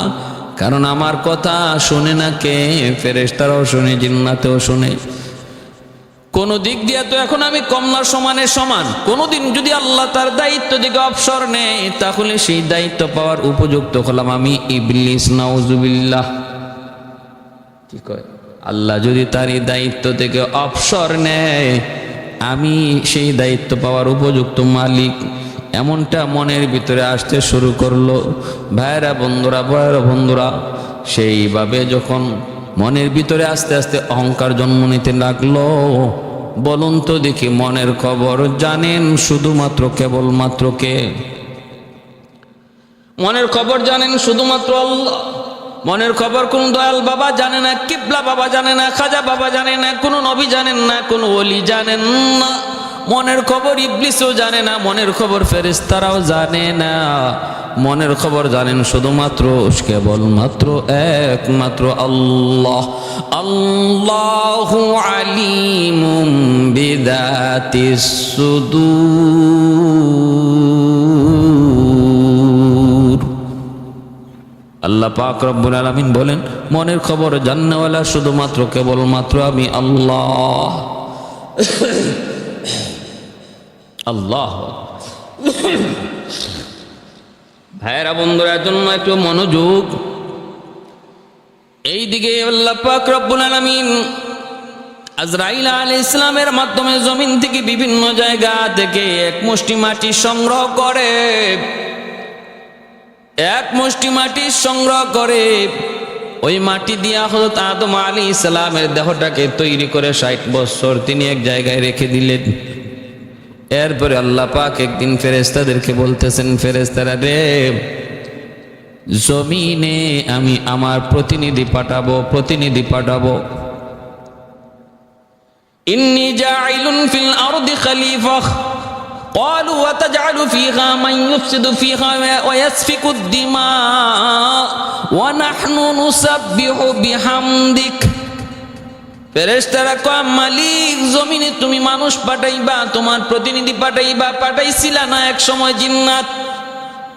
কারণ আমার কথা শোনে না কে? ফেরেশতারাও শোনে, জিন্নাতেও শোনে। কোনো দিক দিয়ে তো এখন আমি কম না, সমানের সমান। কোনোদিন যদি আল্লাহ তার দায়িত্ব দিকে অবসর নেয়, তাহলে সেই দায়িত্ব পাওয়ার উপযুক্ত হলাম আমি ইবলিস, নাউজুবিল্লাহ। কি কয়? আল্লাহ যদি তার এই দায়িত্ব থেকে অবসর নেয়, আমি সেই দায়িত্ব পাওয়ার উপযুক্ত মালিক, এমনটা মনের ভিতরে আসতে শুরু করলো। ভাইরা বন্ধুরা, সেইভাবে যখন মনের ভিতরে আস্তে আস্তে অহংকার জন্ম নিতে লাগলো, বলুন তো দেখি, মনের খবর জানেন শুধুমাত্র কেবলমাত্র কে? মনের খবর জানেন শুধুমাত্র আল্লাহ। মনের খবর কোন দয়াল বাবা জানে না, কিবলা বাবা জানে না, খাজা বাবা জানে না, কোনো নবী জানেন না, কোনো ওলি জানেন না। মনের খবর ইবলিসও জানে না, মনের খবর ফেরেশতারাও জানে না। মনের খবর জানেন শুধুমাত্র কেবলমাত্র একমাত্র আল্লাহ। আল্লাহু আলিমুম বিযাতিস সুদূর। আল্লাহ পাক রব্বুল আলামিন বলেন মনের খবর জান্নাওয়ালা শুধুমাত্র কেবলমাত্র আমি আল্লাহ। আল্লাহ ভাইরা বন্ধুরা জন্য একটু মনোযোগ। এইদিকে আল্লাহ পাক রব্বুল আলামিন আজরাইল আলাইহিস সালামের মাধ্যমে জমিন থেকে বিভিন্ন জায়গা থেকে এক মুষ্টি মাটি সংগ্রহ করে, এক মুষ্টি মাটি সংগ্রহ করে ওই মাটি দিয়া হযরত আদম আলাইহিস সালামের দেহটাকে তৈরি করে 60 বছর তিনি এক জায়গায় রেখে দিলেন। এরপরে আল্লাহ পাক একদিন ফেরেশতাদেরকে বলতেছেন, ফেরেশতারা রে, জমিনে আমি আমার প্রতিনিধি পাঠাবো। ইন্নী জাইলুন ফিল আরদি খলিফা ক্বালু ওয়া তাজআলু ফীহা মান ইউফসিদু ফীহা ওয়া ইয়াসফিকুদ দিমা ওয়া নাহনু নুসাব্বিহু বিহামদিক। ফেরেশতারা কয়, মালিক জমিনে তুমি মানুষ পাঠাইবা, তোমার প্রতিনিধি পাঠাইবা, পাঠাইছিলা না এক সময় জিন্নাত?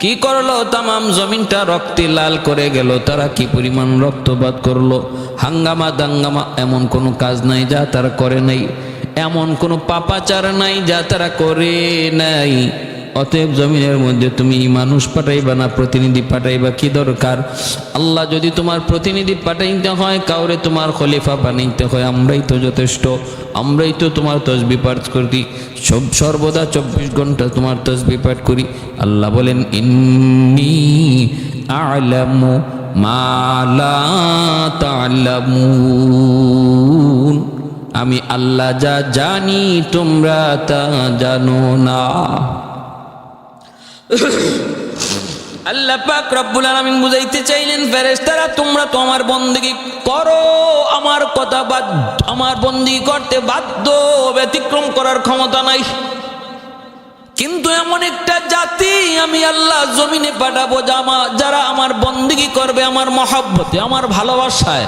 কি করলো? তামাম জমিনটা রক্তে লাল করে গেল। তারা কি পরিমাণ রক্তপাত করলো, হাঙ্গামা দাঙ্গামা, এমন কোনো কাজ নাই যা তারা করে নাই, এমন কোনো পাপাচার নাই যা তারা করে নাই। অতএব জমিনের মধ্যে তুমি মানুষ পাঠাইবা না প্রতিনিধি পাঠাইবা, কি দরকার? আল্লাহ যদি তোমার প্রতিনিধি পাঠাইতে হয়, কাউরে তোমার খলিফা বানাইতে হয়, আমরাই তো যথেষ্ট, আমরাই তো তোমার তসবিহ পাঠ করি, সর্বদা 24 ঘন্টা তোমার তসবিহ পাঠ করি। আল্লাহ বলেন, ইন্নী আ'লামু মা লা তা'লামুন, আমি আল্লাহ যা জানি তোমরা তা জানো না। আল্লাহ পাক রব্বুল আলামিন বুঝাইতে চাইলেন, ফেরেশতারা তোমরা তো আমার বندگی করো, আমার কথা আমার বندگی করতে বাধ্য, ব্যতিক্রম করার ক্ষমতা নাই। কিন্তু এমন একটা জাতি আমি আল্লাহ জমিনে পাঠাবো যারা আমার বندگی করবে আমার মহব্বতে, আমার ভালোবাসায়,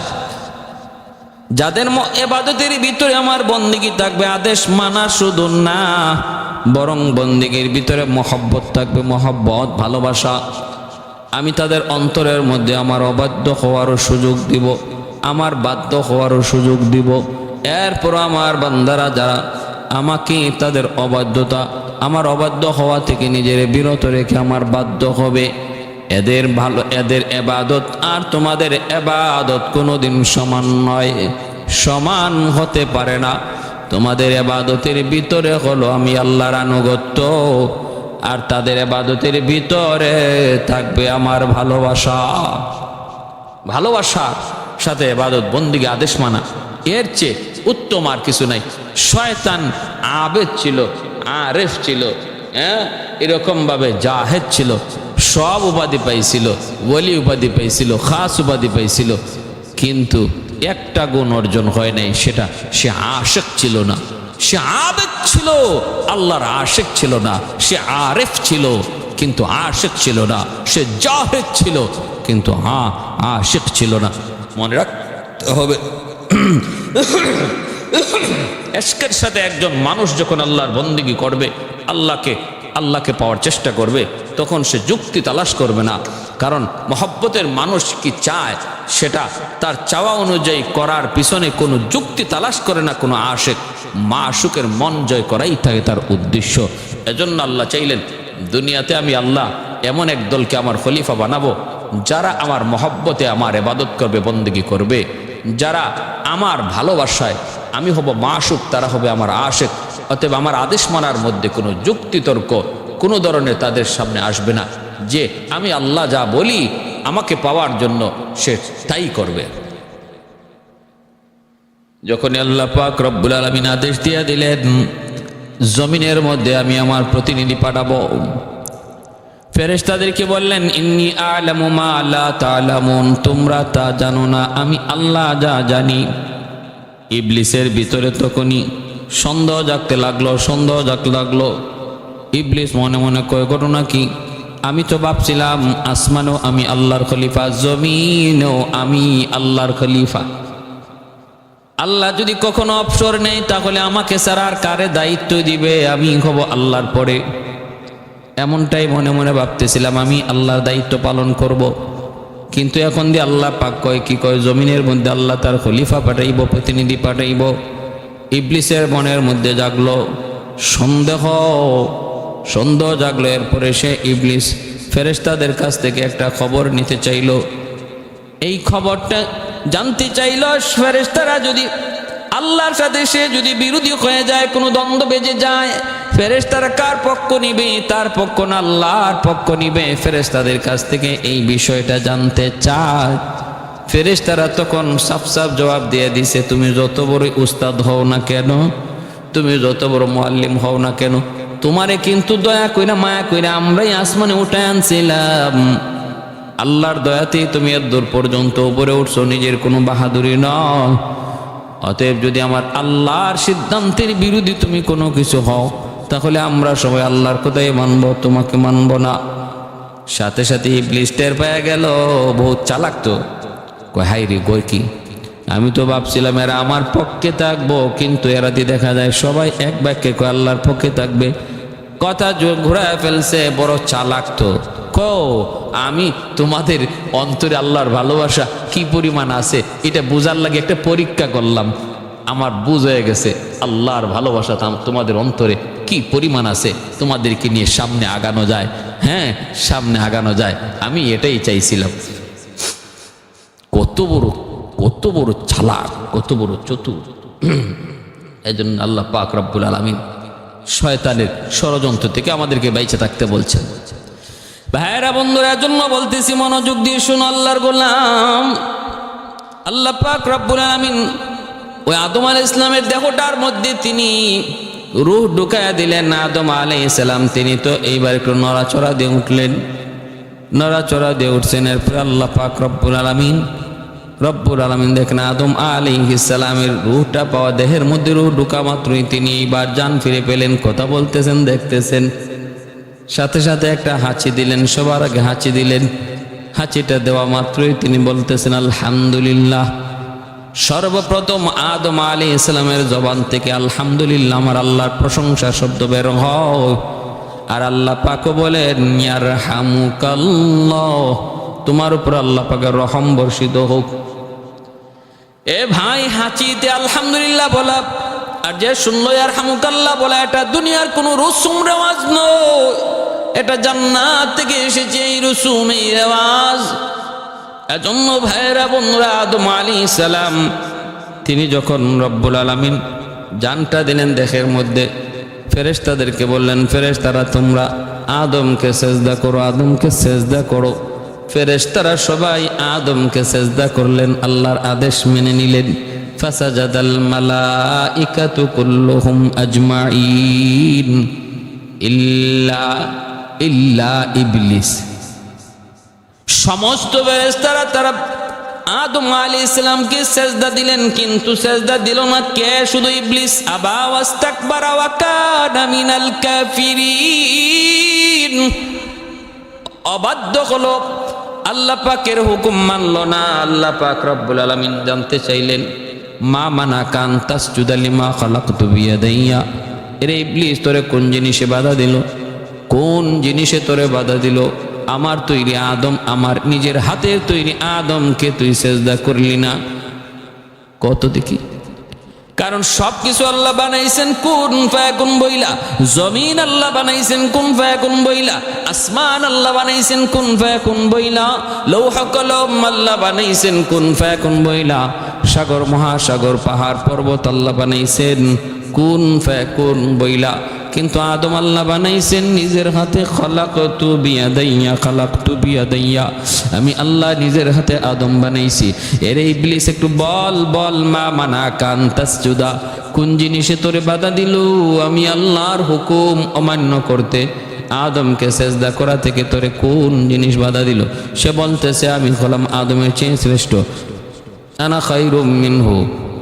যাদের ইবাদতের ভিতরে আমার বندگی থাকবে, আদেশ মানা শুধু না, বরং বندگির ভিতরে মহব্বত থাকবে, মহব্বত, ভালোবাসা। আমি তাদের অন্তরের মধ্যে আমার অবাধ্য হওয়ারও সুযোগ দিব, আমার বাধ্য হওয়ারও সুযোগ দিব। এরপর আমার বান্দারা যারা আমাকে তাদের অবাধ্যতা, আমার অবাধ্য হওয়া থেকে নিজের বিরত রেখে আমার বাধ্য হবে, এদের ইবাদত আর তোমাদের ইবাদত কোনোদিন সমান নয়, সমান হতে পারে না। তোমাদের ইবাদতের ভিতরে হলো আমি আল্লাহর আনুগত্য, আর তাদের ইবাদতের ভিতরে থাকবে আমার ভালোবাসা। ভালোবাসার সাথে ইবাদত বندگی আদেশ মানা, এর চেয়ে উত্তম আর কিছু নাই। শয়তান আবেদ ছিল, আরেফ ছিল, এরকম ভাবে জাহেদ ছিল, সব উপাধি পাইছিল, ওলি উপাধি পাইছিল, খাস উপাধি পাইছিল, কিন্তু একটা গুণ অর্জন হয় নাই, সেটা সে আশিক ছিল না। সে আবেদ ছিল, আল্লাহর আশিক ছিল না। সে আরেফ ছিল কিন্তু আশিক ছিল না। সে জাহেদ ছিল কিন্তু আশিক ছিল না। মনে রাখতে হবে, ইশকের সাথে একজন মানুষ যখন আল্লাহর বندگی করবে, আল্লাহকে পাওয়ার চেষ্টা করবে, তখন সে যুক্তি তালাশ করবে না। কারণ মহব্বতের মানুষ কি চায় সেটা তার চাওয়া অনুযায়ী করার পিছনে কোনো যুক্তি তালাশ করে না কোনো আশিক। মাশুকের মন জয় করাই থাকে তার উদ্দেশ্য। এজন্য আল্লাহ চাইলেন, দুনিয়াতে আমি আল্লাহ এমন এক দলকে আমার খলিফা বানাবো যারা আমার মহব্বতে আমার ইবাদত করবে, বندگی করবে, যারা আমার ভালোবাসায় আমি হব মাশুক, তারা হবে আমার আশিক। অতএব আমার আদেশ মানার মধ্যে কোনো যুক্তি তর্ক কোনো ধরনের তাদের সামনে আসবে না, যে আমি আল্লাহ যা বলি আমাকে পাওয়ার জন্য সে তাই করবে। যখন আল্লাহ পাক রব্বুল আলামিন আদেশ দিয়ে দিলেন জমিনের মধ্যে আমি আমার প্রতিনিধি পাঠাবো, ফেরেশতাদেরকে বললেন, ইন্নী আ'লামু মা লা তা'লামুন, তোমরা তা জানো না, আমি আল্লাহ যা জানি। ইবলিসের ভিতরে তখনই সন্দেহ জাগতে লাগলো। ইবলিস মনে মনে কয়, ঘটনা কি? আমি তো ভাবছিলাম আসমানও আমি আল্লাহর খলিফা, জমিনও আমি আল্লাহর খলিফা। আল্লাহ যদি কখনো অবসর নেই তাহলে আমাকে ছাড়া আর কারে দায়িত্ব দিবে? আমি হব আল্লাহর পরে। এমনটাই মনে মনে ভাবতেছিলাম, আমি আল্লাহর দায়িত্ব পালন করব। কিন্তু এখন দিয়ে আল্লাহ পাক কয় কি কয়, জমিনের মধ্যে আল্লাহ তার খলিফা পাঠাইব, প্রতিনিধি পাঠাইব। ইবলিসের মনের মধ্যে জাগলো সন্দেহ জাগলো। এরপরে সে ইবলিস ফেরেশতাদের কাছ থেকে একটা খবর নিতে চাইল। এই খবরটা জানতে চাইল, ফেরেশতারা যদি আল্লাহর সাথে সে যদি বিরোধী হয়ে যায়, কোনো দ্বন্দ্ব বেজে যায়, ফেরেশতারা কার পক্ষ নিবে? তার পক্ষ না আল্লাহর পক্ষ নিবে। ফেরেশতাদের কাছ থেকে এই বিষয়টা জানতে চায়। ফেরেশতারা তখন সাফ সাফ জবাব দিয়ে দিছে, তুমি যত বড় উস্তাদ হও না কেন, তুমি যত বড় মুআল্লিম হও না কেন, তোমারে কিন্তু দয়া কইরা মায়া কইরা আমরাই আসমানে উঠায় আনছিলাম। আল্লাহর দয়াতেই তুমি এত দূর পর্যন্ত উপরে উঠছো, নিজের কোনো বাহাদুরি নয়। অতএব যদি আমার আল্লাহর সিদ্ধান্তের বিরোধী তুমি কোনো কিছু হও, তাহলে আমরা সবাই আল্লাহর কথাই মানব, তোমাকে মানব না। সাথে সাথে ইবলিস টের পেয়ে গেল, বহুত চালাক তো। কয় হাই রে, কই কি, আমি তো ভাবছিলাম এরা আমার পক্ষে থাকবো, কিন্তু এরা দিয়ে দেখা যায় সবাই এক বাক্যে কয় আল্লাহর পক্ষে থাকবে। কথা ঘুরায় ফেলছে, বড় চালাক তো। আমি তোমাদের অন্তরে আল্লাহর ভালোবাসা কি পরিমাণ আছে এটা বুঝার লাগে একটা পরীক্ষা করলাম। আমার বুঝ হয়ে গেছে আল্লাহর ভালোবাসা তোমাদের অন্তরে কি পরিমাণ আছে, তোমাদেরকে নিয়ে সামনে আগানো যায়। হ্যাঁ, সামনে আগানো যায়, আমি এটাই চাইছিলাম। কত বড় চালাক, কত বড় চতুর। এজন্য আল্লাহ পাক রব্বুল আলামিন শয়তানের ষড়যন্ত্র থেকে আমাদেরকে বাইচে থাকতে বলছেন। ভাইরা বন্ধুরা, জন্য বলতেছি মনোযোগ দিয়ে শুনো আল্লাহর গোলাম। আল্লাহ পাক রব্বুল আলামিন ওই আদম আলাইহিস সালামের দেহটার মধ্যে তিনি রূহ ঢুকায়া দিলেন। আদম আলাইহিস সালাম তিনি তো এইবার একটু নড়াচড়া দিয়ে উঠলেন, নড়াচড়া দিয়ে উঠছেন। এরপরে আল্লাহ পাক রব্বুল আলামিন দেখেন আদম আলাইহিস সালামের রূহটা পাওয়া, দেহের মধ্যে রূহ ঢুকা মাত্রই তিনি এইবার জান ফিরে পেলেন, কথা বলতেছেন, দেখতেছেন। সাথে সাথে একটা হাঁচি দিলেন, সবার আগে হাঁচি দিলেন। হাঁচিটা দেওয়া মাত্রই তিনি বলতেছেন আলহামদুলিল্লাহ। সর্বপ্রথম আদম আলাইহিস সালামের জবান থেকে আলহামদুলিল্লাহ, আমার আল্লাহর প্রশংসা শব্দ বের হয়। আর আল্লাহ পাকও বলেন ইয়ারহামুকাল্লাহ, তোমার উপর আল্লাহ পাকের রহম বর্ষিত হোক। এ ভাই, হাঁচিতে আলহামদুলিল্লাহ বলা আর যে শুনলো ইয়ারহামুকাল্লাহ বলা, এটা দুনিয়ার কোনো রসুম রেওয়াজ নয়, এটা জান্নাত থেকে এসেছে এই রসুম, এই রেওয়াজ। এজন্য ভাইরা বন্ধুরা, আদম আলাইহিস সালাম তিনি যখন রব্বুল আলামিন জানটা দিলেন দেহের মধ্যে, ফেরেশতাদেরকে বললেন ফেরেশতারা তোমরা আদমকে সেজদা করো, আদমকে সেজদা করো। ফেরেশতারা সবাই আদমকে সেজদা করলেন, আল্লাহর আদেশ মেনে নিলেন। ফাসাজাদাল মালাইকাতু কুল্লুহুম আজমাইন ইল্লা ইবলিস। সমস্ত ফেরেশতারা তারা আদম আলাইহিস সালামকে সেজদা দিলেন, কিন্তু সেজদা দিল না কে? শুধু ইবলিস। আবা ওয়াস্তাকবারা ওয়া কানা মিনাল কাফিরিন, অবাধ্য হলো, আল্লাহ পাকের হুকুম মানল না। আল্লাহ পাক রব্বুল আলামিন জানতে চাইলেন মা মানাকা আন তাসজুদা লিমা খালাকতু বিয়াদাইয়া, এরে ইবলিস তোরে কোন জিনিসে বাধা দিল, কোন জিনিসে তোরে বাধা দিল? আমার তৈরি আদম, আমার নিজের হাতের তৈরি আদমকে তুই সেজদা করলি না। কত দেখি, কারণ সবকিছু আল্লাহ বানাইছেন কুন ফায়াকুন বইলা। জমিন আল্লাহ বানাইছেন কুন ফায়াকুন বইলা, আসমান আল্লাহ বানাইছেন কুন ফায়াকুন বইলা, লৌহ কলম আল্লাহ বানাইছেন কুন ফায়াকুন বইলা, সাগর মহাসাগর পাহাড় পর্বত আল্লাহ বানাইছেন কুন ফায়াকুন বইলা। কিন্তু আদম আল্লাহ বানাইছেন নিজের হাতে, খালাকতু বিয়াদাইয়া, খালাকতু বিয়াদাইয়া, আমি আল্লাহ নিজের হাতে আদম বানাইছি। এর ইবলিস একটু বল মা মানাকা আন তাসজুদা, কোন জিনিসে তোরে বাধা দিল আমি আল্লাহর হুকুম অমান্য করতে, আদমকে সেজদা করা থেকে তোরে কোন জিনিস বাধা দিল? সে বলতেছে আমি হলাম আদমের চেয়ে শ্রেষ্ঠ, আনা খায়রুম মিনহু,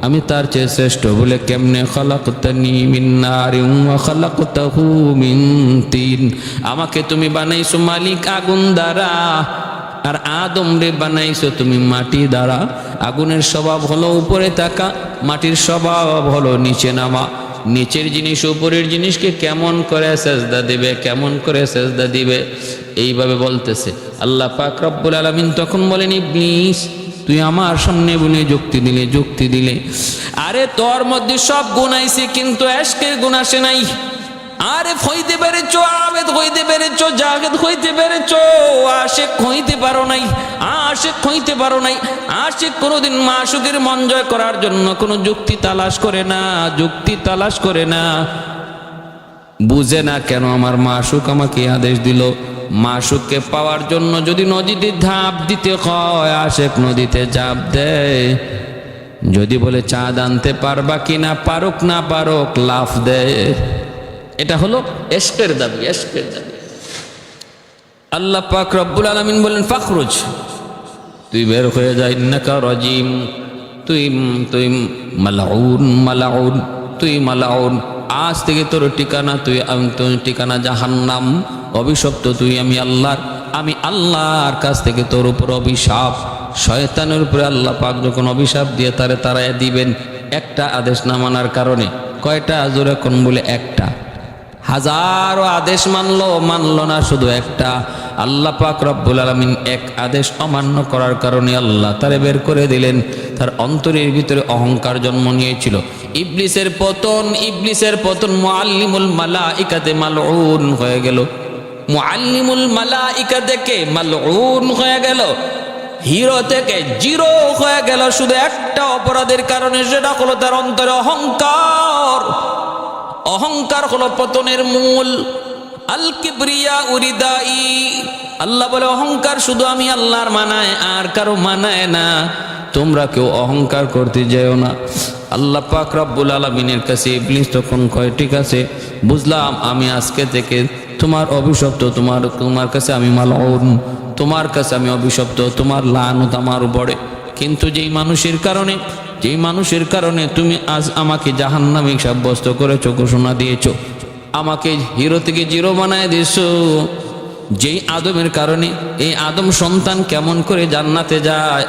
আমি তার চেয়ে শ্রেষ্ঠ বলে কেমনে খালাকতানি মিন নারিন ওয়া খালাকতাহু মিন তিন, আমাকে তুমি বানাইছো মালিক আগুন দ্বারা, আর আদম রে বানাইছো তুমি মাটি দ্বারা। আগুনের স্বভাব হলো উপরে থাকা, মাটির স্বভাব হলো নিচে নামা। নিচের জিনিস উপরের জিনিসকে কেমন করে সেজদা দিবে, কেমন করে সেজদা দিবে, এইভাবে বলতেছে। আল্লাহ পাক রব্বুল আলামিন তখন বলেন, ইবলিস তুই আমার সামনে বলে যুক্তি দিলে, আরে তোর মধ্যে সব গুণ আইছে কিন্তু এশকের গুণ আসে নাই। আরেফ হইতে পেরেছো, আবেদ হইতে পেরেছো, জাহেদ হইতে পেরেছো, আশিক হইতে পারো নাই, আশিক হইতে পারো নাই। আশিক কোনোদিন মাশুকের মন জয় করার জন্য কোনো যুক্তি তালাশ করে না, যুক্তি তালাশ করে না, বুঝে না কেন আমার মাশুক আমাকে আদেশ দিল। মাশুককে পাওয়ার জন্য যদি নদীতে ঝাঁপ দিতে হয়, আশিক নদীতে ঝাঁপ দেয়। যদি বলে চাঁদ আনতে পারবা কিনা, পারুক না পারুক লাফ দেয়। এটা হলো এশকের দাবি, এশকের দাবি। আল্লাহ পাক রব্বুল আলামিন বলেন, ফাখরুজ তুই বের হয়ে যা, ইন্নাকা রাজিম, তুই মালাউন, মালাউন, তুই মালাউন। আজ থেকে তোর ঠিকানা তোর ঠিকানা জাহান্নাম, অভিশপ্ত তুই। আমি আল্লাহর কাছ থেকে তোর উপর অভিশাপ। শয়তানের উপরে আল্লাহ পাক যখন অভিশাপ দিয়ে তারায় দিবেন একটা আদেশ না মানার কারণে। কয়টা জোরে কোন বলে একটা, হাজারো আদেশ মানলো না, শুধু একটা। আল্লাহ পাক রব্বুল আলামিন এক আদেশ অমান্য করার কারণে আল্লাহ তারে বের করে দিলেন। তার অন্তরের ভিতরে অহংকার জন্ম নিয়েছিল। ইবলিসের পতন মুআল্লিমুল মালাইকাতে মালউন হয়ে গেল। মুআল্লিমুল মালাইকা থেকে মালউন হয়ে গেল। হিরো থেকে জিরো হয়ে গেল শুধু একটা অপরাধের কারণে, সেটা হলো তার অন্তরে অহংকার। অহংকার হলো পতনের মূল। আল কিবরিয়া উরিদাই, আল্লাহ বলে অহংকার শুধু আমি আল্লাহর মানায়, আর কারো মানায় না। তোমরা কেউ অহংকার করতে যেও না। আল্লাহ পাক রব্বুল আলামিনের কাছে ইবলিস তখন কয়, ঠিক আছে বুঝলাম, আমি আজকে থেকে তোমার অভিশপ্ত, তোমার কাছে আমি মালউন, তোমার কাছে আমি অভিশপ্ত, তোমার লানত আমার উপরে। কিন্তু যেই মানুষের কারণে তুমি আজ আমাকে জাহান্নামী সাব্যস্ত করেছো, ঘোষণা দিয়েছো, আমাকে হিরো থেকে জিরো বানায় দিয়েছো, যেই আদমের কারণে এই আদম সন্তান কেমন করে জান্নাতে যায়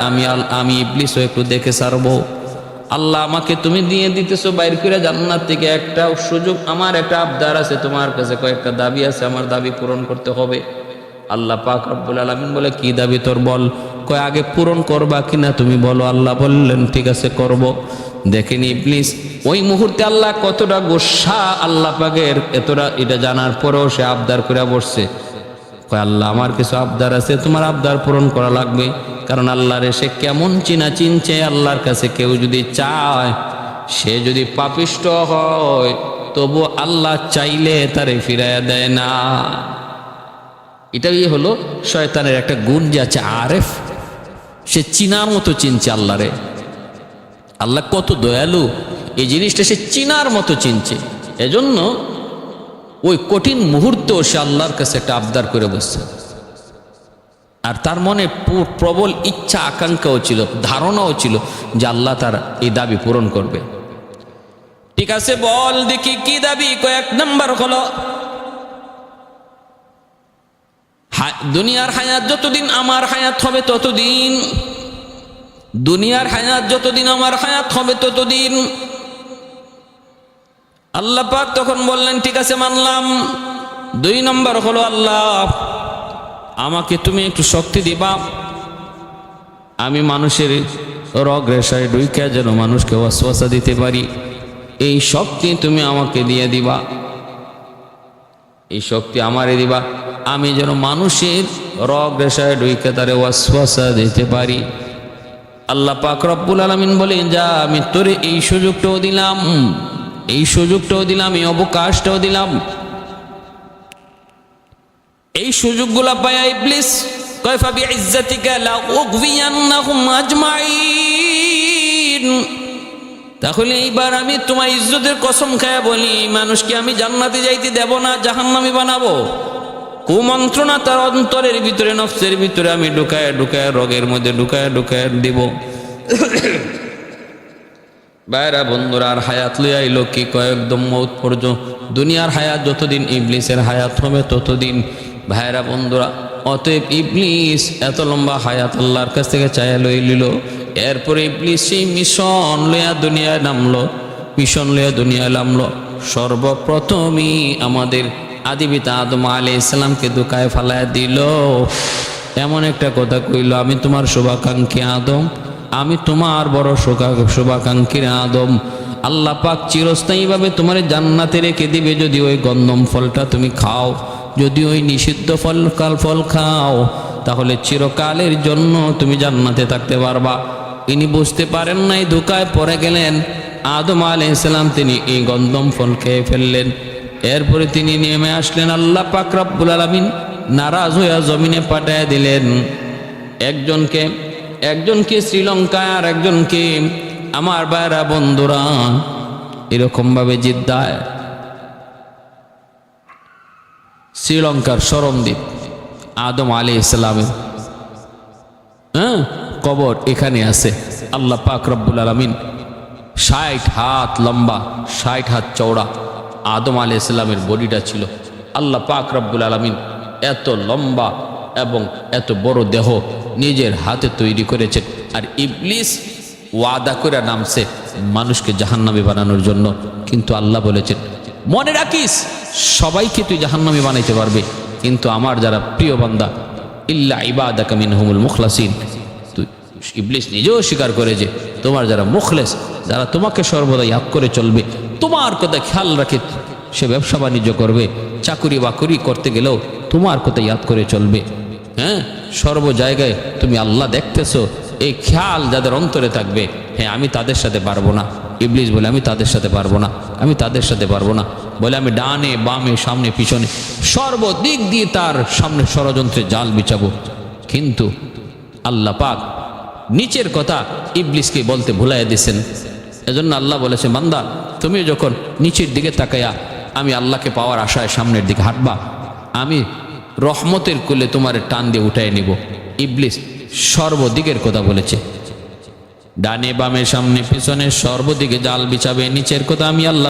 আমি ইবলিসও একটু দেখে ছাড়বো। আল্লাহ আমাকে তুমি দিয়ে দিতেছো বাইর করে জান্নাত থেকে। একটা সুযোগ, আমার একটা আবদার আছে তোমার কাছে, কয়েকটা দাবি আছে, আমার দাবি পূরণ করতে হবে। আল্লাহ পাক রব্বুল আলামিন বলে, কি দাবি তোর বল? কয় আগে পূরণ করবা কিনা তুমি বলো। আল্লাহ বললেন ঠিক আছে করব। দেখেন ইবলিস ওই মুহূর্তে আল্লাহ কতটা গোসা আল্লাহ পাকের, এতটা এটা জানার পরেও সে আবদার করে বসছে। কয় আল্লাহ আমার কিছু আবদার আছে, তোমার আবদার পূরণ করা লাগবে। কারণ আল্লাহরে সে কেমন চিনছে। আল্লাহর কাছে কেউ যদি চায়, সে যদি পাপিষ্ট হয়, তবু আল্লাহ চাইলে তারে ফিরাইয়া দেয় না। এটাই হলো শয়তানের একটা গুণ, যে আছে আরেফ, সে চিনার মতো চিনছে আল্লাহরে। আল্লাহ কত দয়ালু, এই জিনিসটা সে চিনার মতো চিনছে। এজন্য ওই কঠিন মুহূর্তেও সে আল্লাহর কাছে একটা আবদার করে বসছে। আর তার মনে প্রবল ইচ্ছা আকাঙ্ক্ষাও ছিল, ধারণাও ছিল যে আল্লাহ তার এই দাবি পূরণ করবে। ঠিক আছে বল দেখি কি দাবি? কয়েক নাম্বার হলো, দুনিয়ার হায়াত যতদিন আমার হায়াত হবে ততদিন, দুনিয়ার হায়াত যতদিন আমার হায়াত হবে ততদিন। আল্লাহ পাক তখন বললেন ঠিক আছে মানলাম। 2 নম্বর হলো, আল্লাহ আমাকে তুমি একটু শক্তি দিবা, আমি মানুষের রগ রেশায় ঢুইকা যেন মানুষকে ওয়াসওয়াসা দিতে পারি। এই শক্তি তুমি আমাকে দিয়ে দিবা, এই শক্তি আমারে দিবা, আমি যেন মানুষের রগ রেশায় ঢুইকা তারে ওয়াসওয়াসা দিতে পারি। আল্লাহ পাক রব্বুল আলামিন বলেন, যা আমি তোরে এই সুযোগটাও দিলাম, এই সুযোগটাও দিলাম, এই অবকাশটাও দিলাম। এই সুযোগগুলা পায়া ইবলিস কয়, ফাবিইজ্জাতিকা লাউগবিয়ান্নাহুম আজমাইন। তাহলে এইবার আমি তোমার ইজ্জতের কসম খায়া বলি, মানুষকে আমি জান্নাতে যাইতে দেব না, জাহান্নামী বানাবো। কুমন্ত্রণা তার অন্তরের ভিতরে, নফসের ভিতরে আমি ঢুকায় রগের মধ্যে ঢুকায় দিব। বাইরা বন্ধুরা, আর হায়াত লইয়া আইলো কি কয়, একদম মৌত পর্যন্ত দুনিয়ার হায়াত যতদিন, ইবলিসের হায়াত হবে ততদিন। ভাইরা বন্ধুরা, অতএব ইবলিস এত লম্বা হায়াত আল্লাহর কাছ থেকে চাইয়া লই লিল। এরপরে ইবলিস সেই মিশন লইয়া দুনিয়ায় নামলো, মিশন লইয়া দুনিয়ায় নামলো। সর্বপ্রথমই আমাদের আদিপিতা আদম আলাইহিস সালামকে দুকায় ফালায় দিল। এমন একটা কথা কইল, আমি তোমার শুভাকাঙ্ক্ষী আদম, আমি তোমার বড় শুভাকাঙ্ক্ষীর আদম। আল্লাহ পাক চিরস্থায়ীভাবে তোমার জান্নাতে রেখে দিবে যদি ওই গন্ধম ফলটা তুমি খাও। যদি ওই নিষিদ্ধ ফল খাও, তাহলে চিরকালের জন্য তুমি জান্নাতে থাকতে পারবা। ইনি বুঝতে পারেন নাই, ধোঁকায় পড়ে গেলেন। আদম আলাইহিস সালাম তিনি এই গন্ধম ফল খেয়ে ফেললেন। এরপরে তিনি নেমে আসলেন। আল্লাহ পাক রব্বুল আলামিন নারাজ হইয়া জমিনে পাঠায় দিলেন একজনকে শ্রীলঙ্কায়, আর একজনকে আমার বাইরা বন্ধুরা এরকম ভাবে জিদ্দায়, শ্রীলঙ্কার সরমদ্বীপ আদম আলাইহিস সালামের কবর এখানে আছে। আল্লাহ পাক রব্বুল আলামিন 60 হাত লম্বা, 60 হাত চওড়া আদম আলাইহিস সালামের বডিটা ছিল। আল্লাহ পাক রব্বুল আলামিন এত লম্বা এবং এত বড় দেহ নিজের হাতে তৈরি করেছেন। আর ইবলিস ওয়াদা করে নামছে মানুষকে জাহান্নামী বানানোর জন্য। কিন্তু আল্লাহ বলেছেন, মনে রাখিস সবাইকে তুই জাহান্নামী বানাইতে পারবে, কিন্তু আমার যারা প্রিয় বান্দা, ইল্লা ইবাদাকা মিনহুমুল মুখলাসিন। তুই ইবলিস নিজেও স্বীকার করে যে তোমার যারা মুখলেস, যারা তোমাকে সর্বদা ইয়াদ করে চলবে, তোমার কথা খেয়াল রাখে, সে ব্যবসা বাণিজ্য করবে, চাকুরি বাকুরি করতে গেলেও তোমার কথা ইয়াদ করে চলবে, সর্ব জায়গায় তুমি আল্লাহ দেখতেছো, এই খেয়াল যাদের অন্তরে থাকবে, হ্যাঁ আমি তাদের সাথে পারবো না। ইবলিস বলে, আমি তাদের সাথে পারবো না, আমি তাদের সাথে পারবো না। বলে, আমি ডানে বামে সামনে পিছনে সর্বদিক দিয়ে তার সামনে ষড়যন্ত্রে জাল বিছাবো। কিন্তু আল্লাহ পাক নিচের কথা ইবলিসকে বলতে ভুলাই দিয়েছেন। এজন্য আল্লাহ বলেছে, বান্দা তুমি যখন নিচের দিকে তাকাইয়া আমি আল্লাহকে পাওয়ার আশায় সামনের দিকে হাঁটবা, আমি রহমতের কোলে তোমার টান দিয়ে উঠাই নিব। ইবলিস সর্বদিকের কথা বলেছে, ডানে বামে সামনে পিছনে সর্বদিকে জাল বিছাবে। নিচের কথা আমি আল্লাহ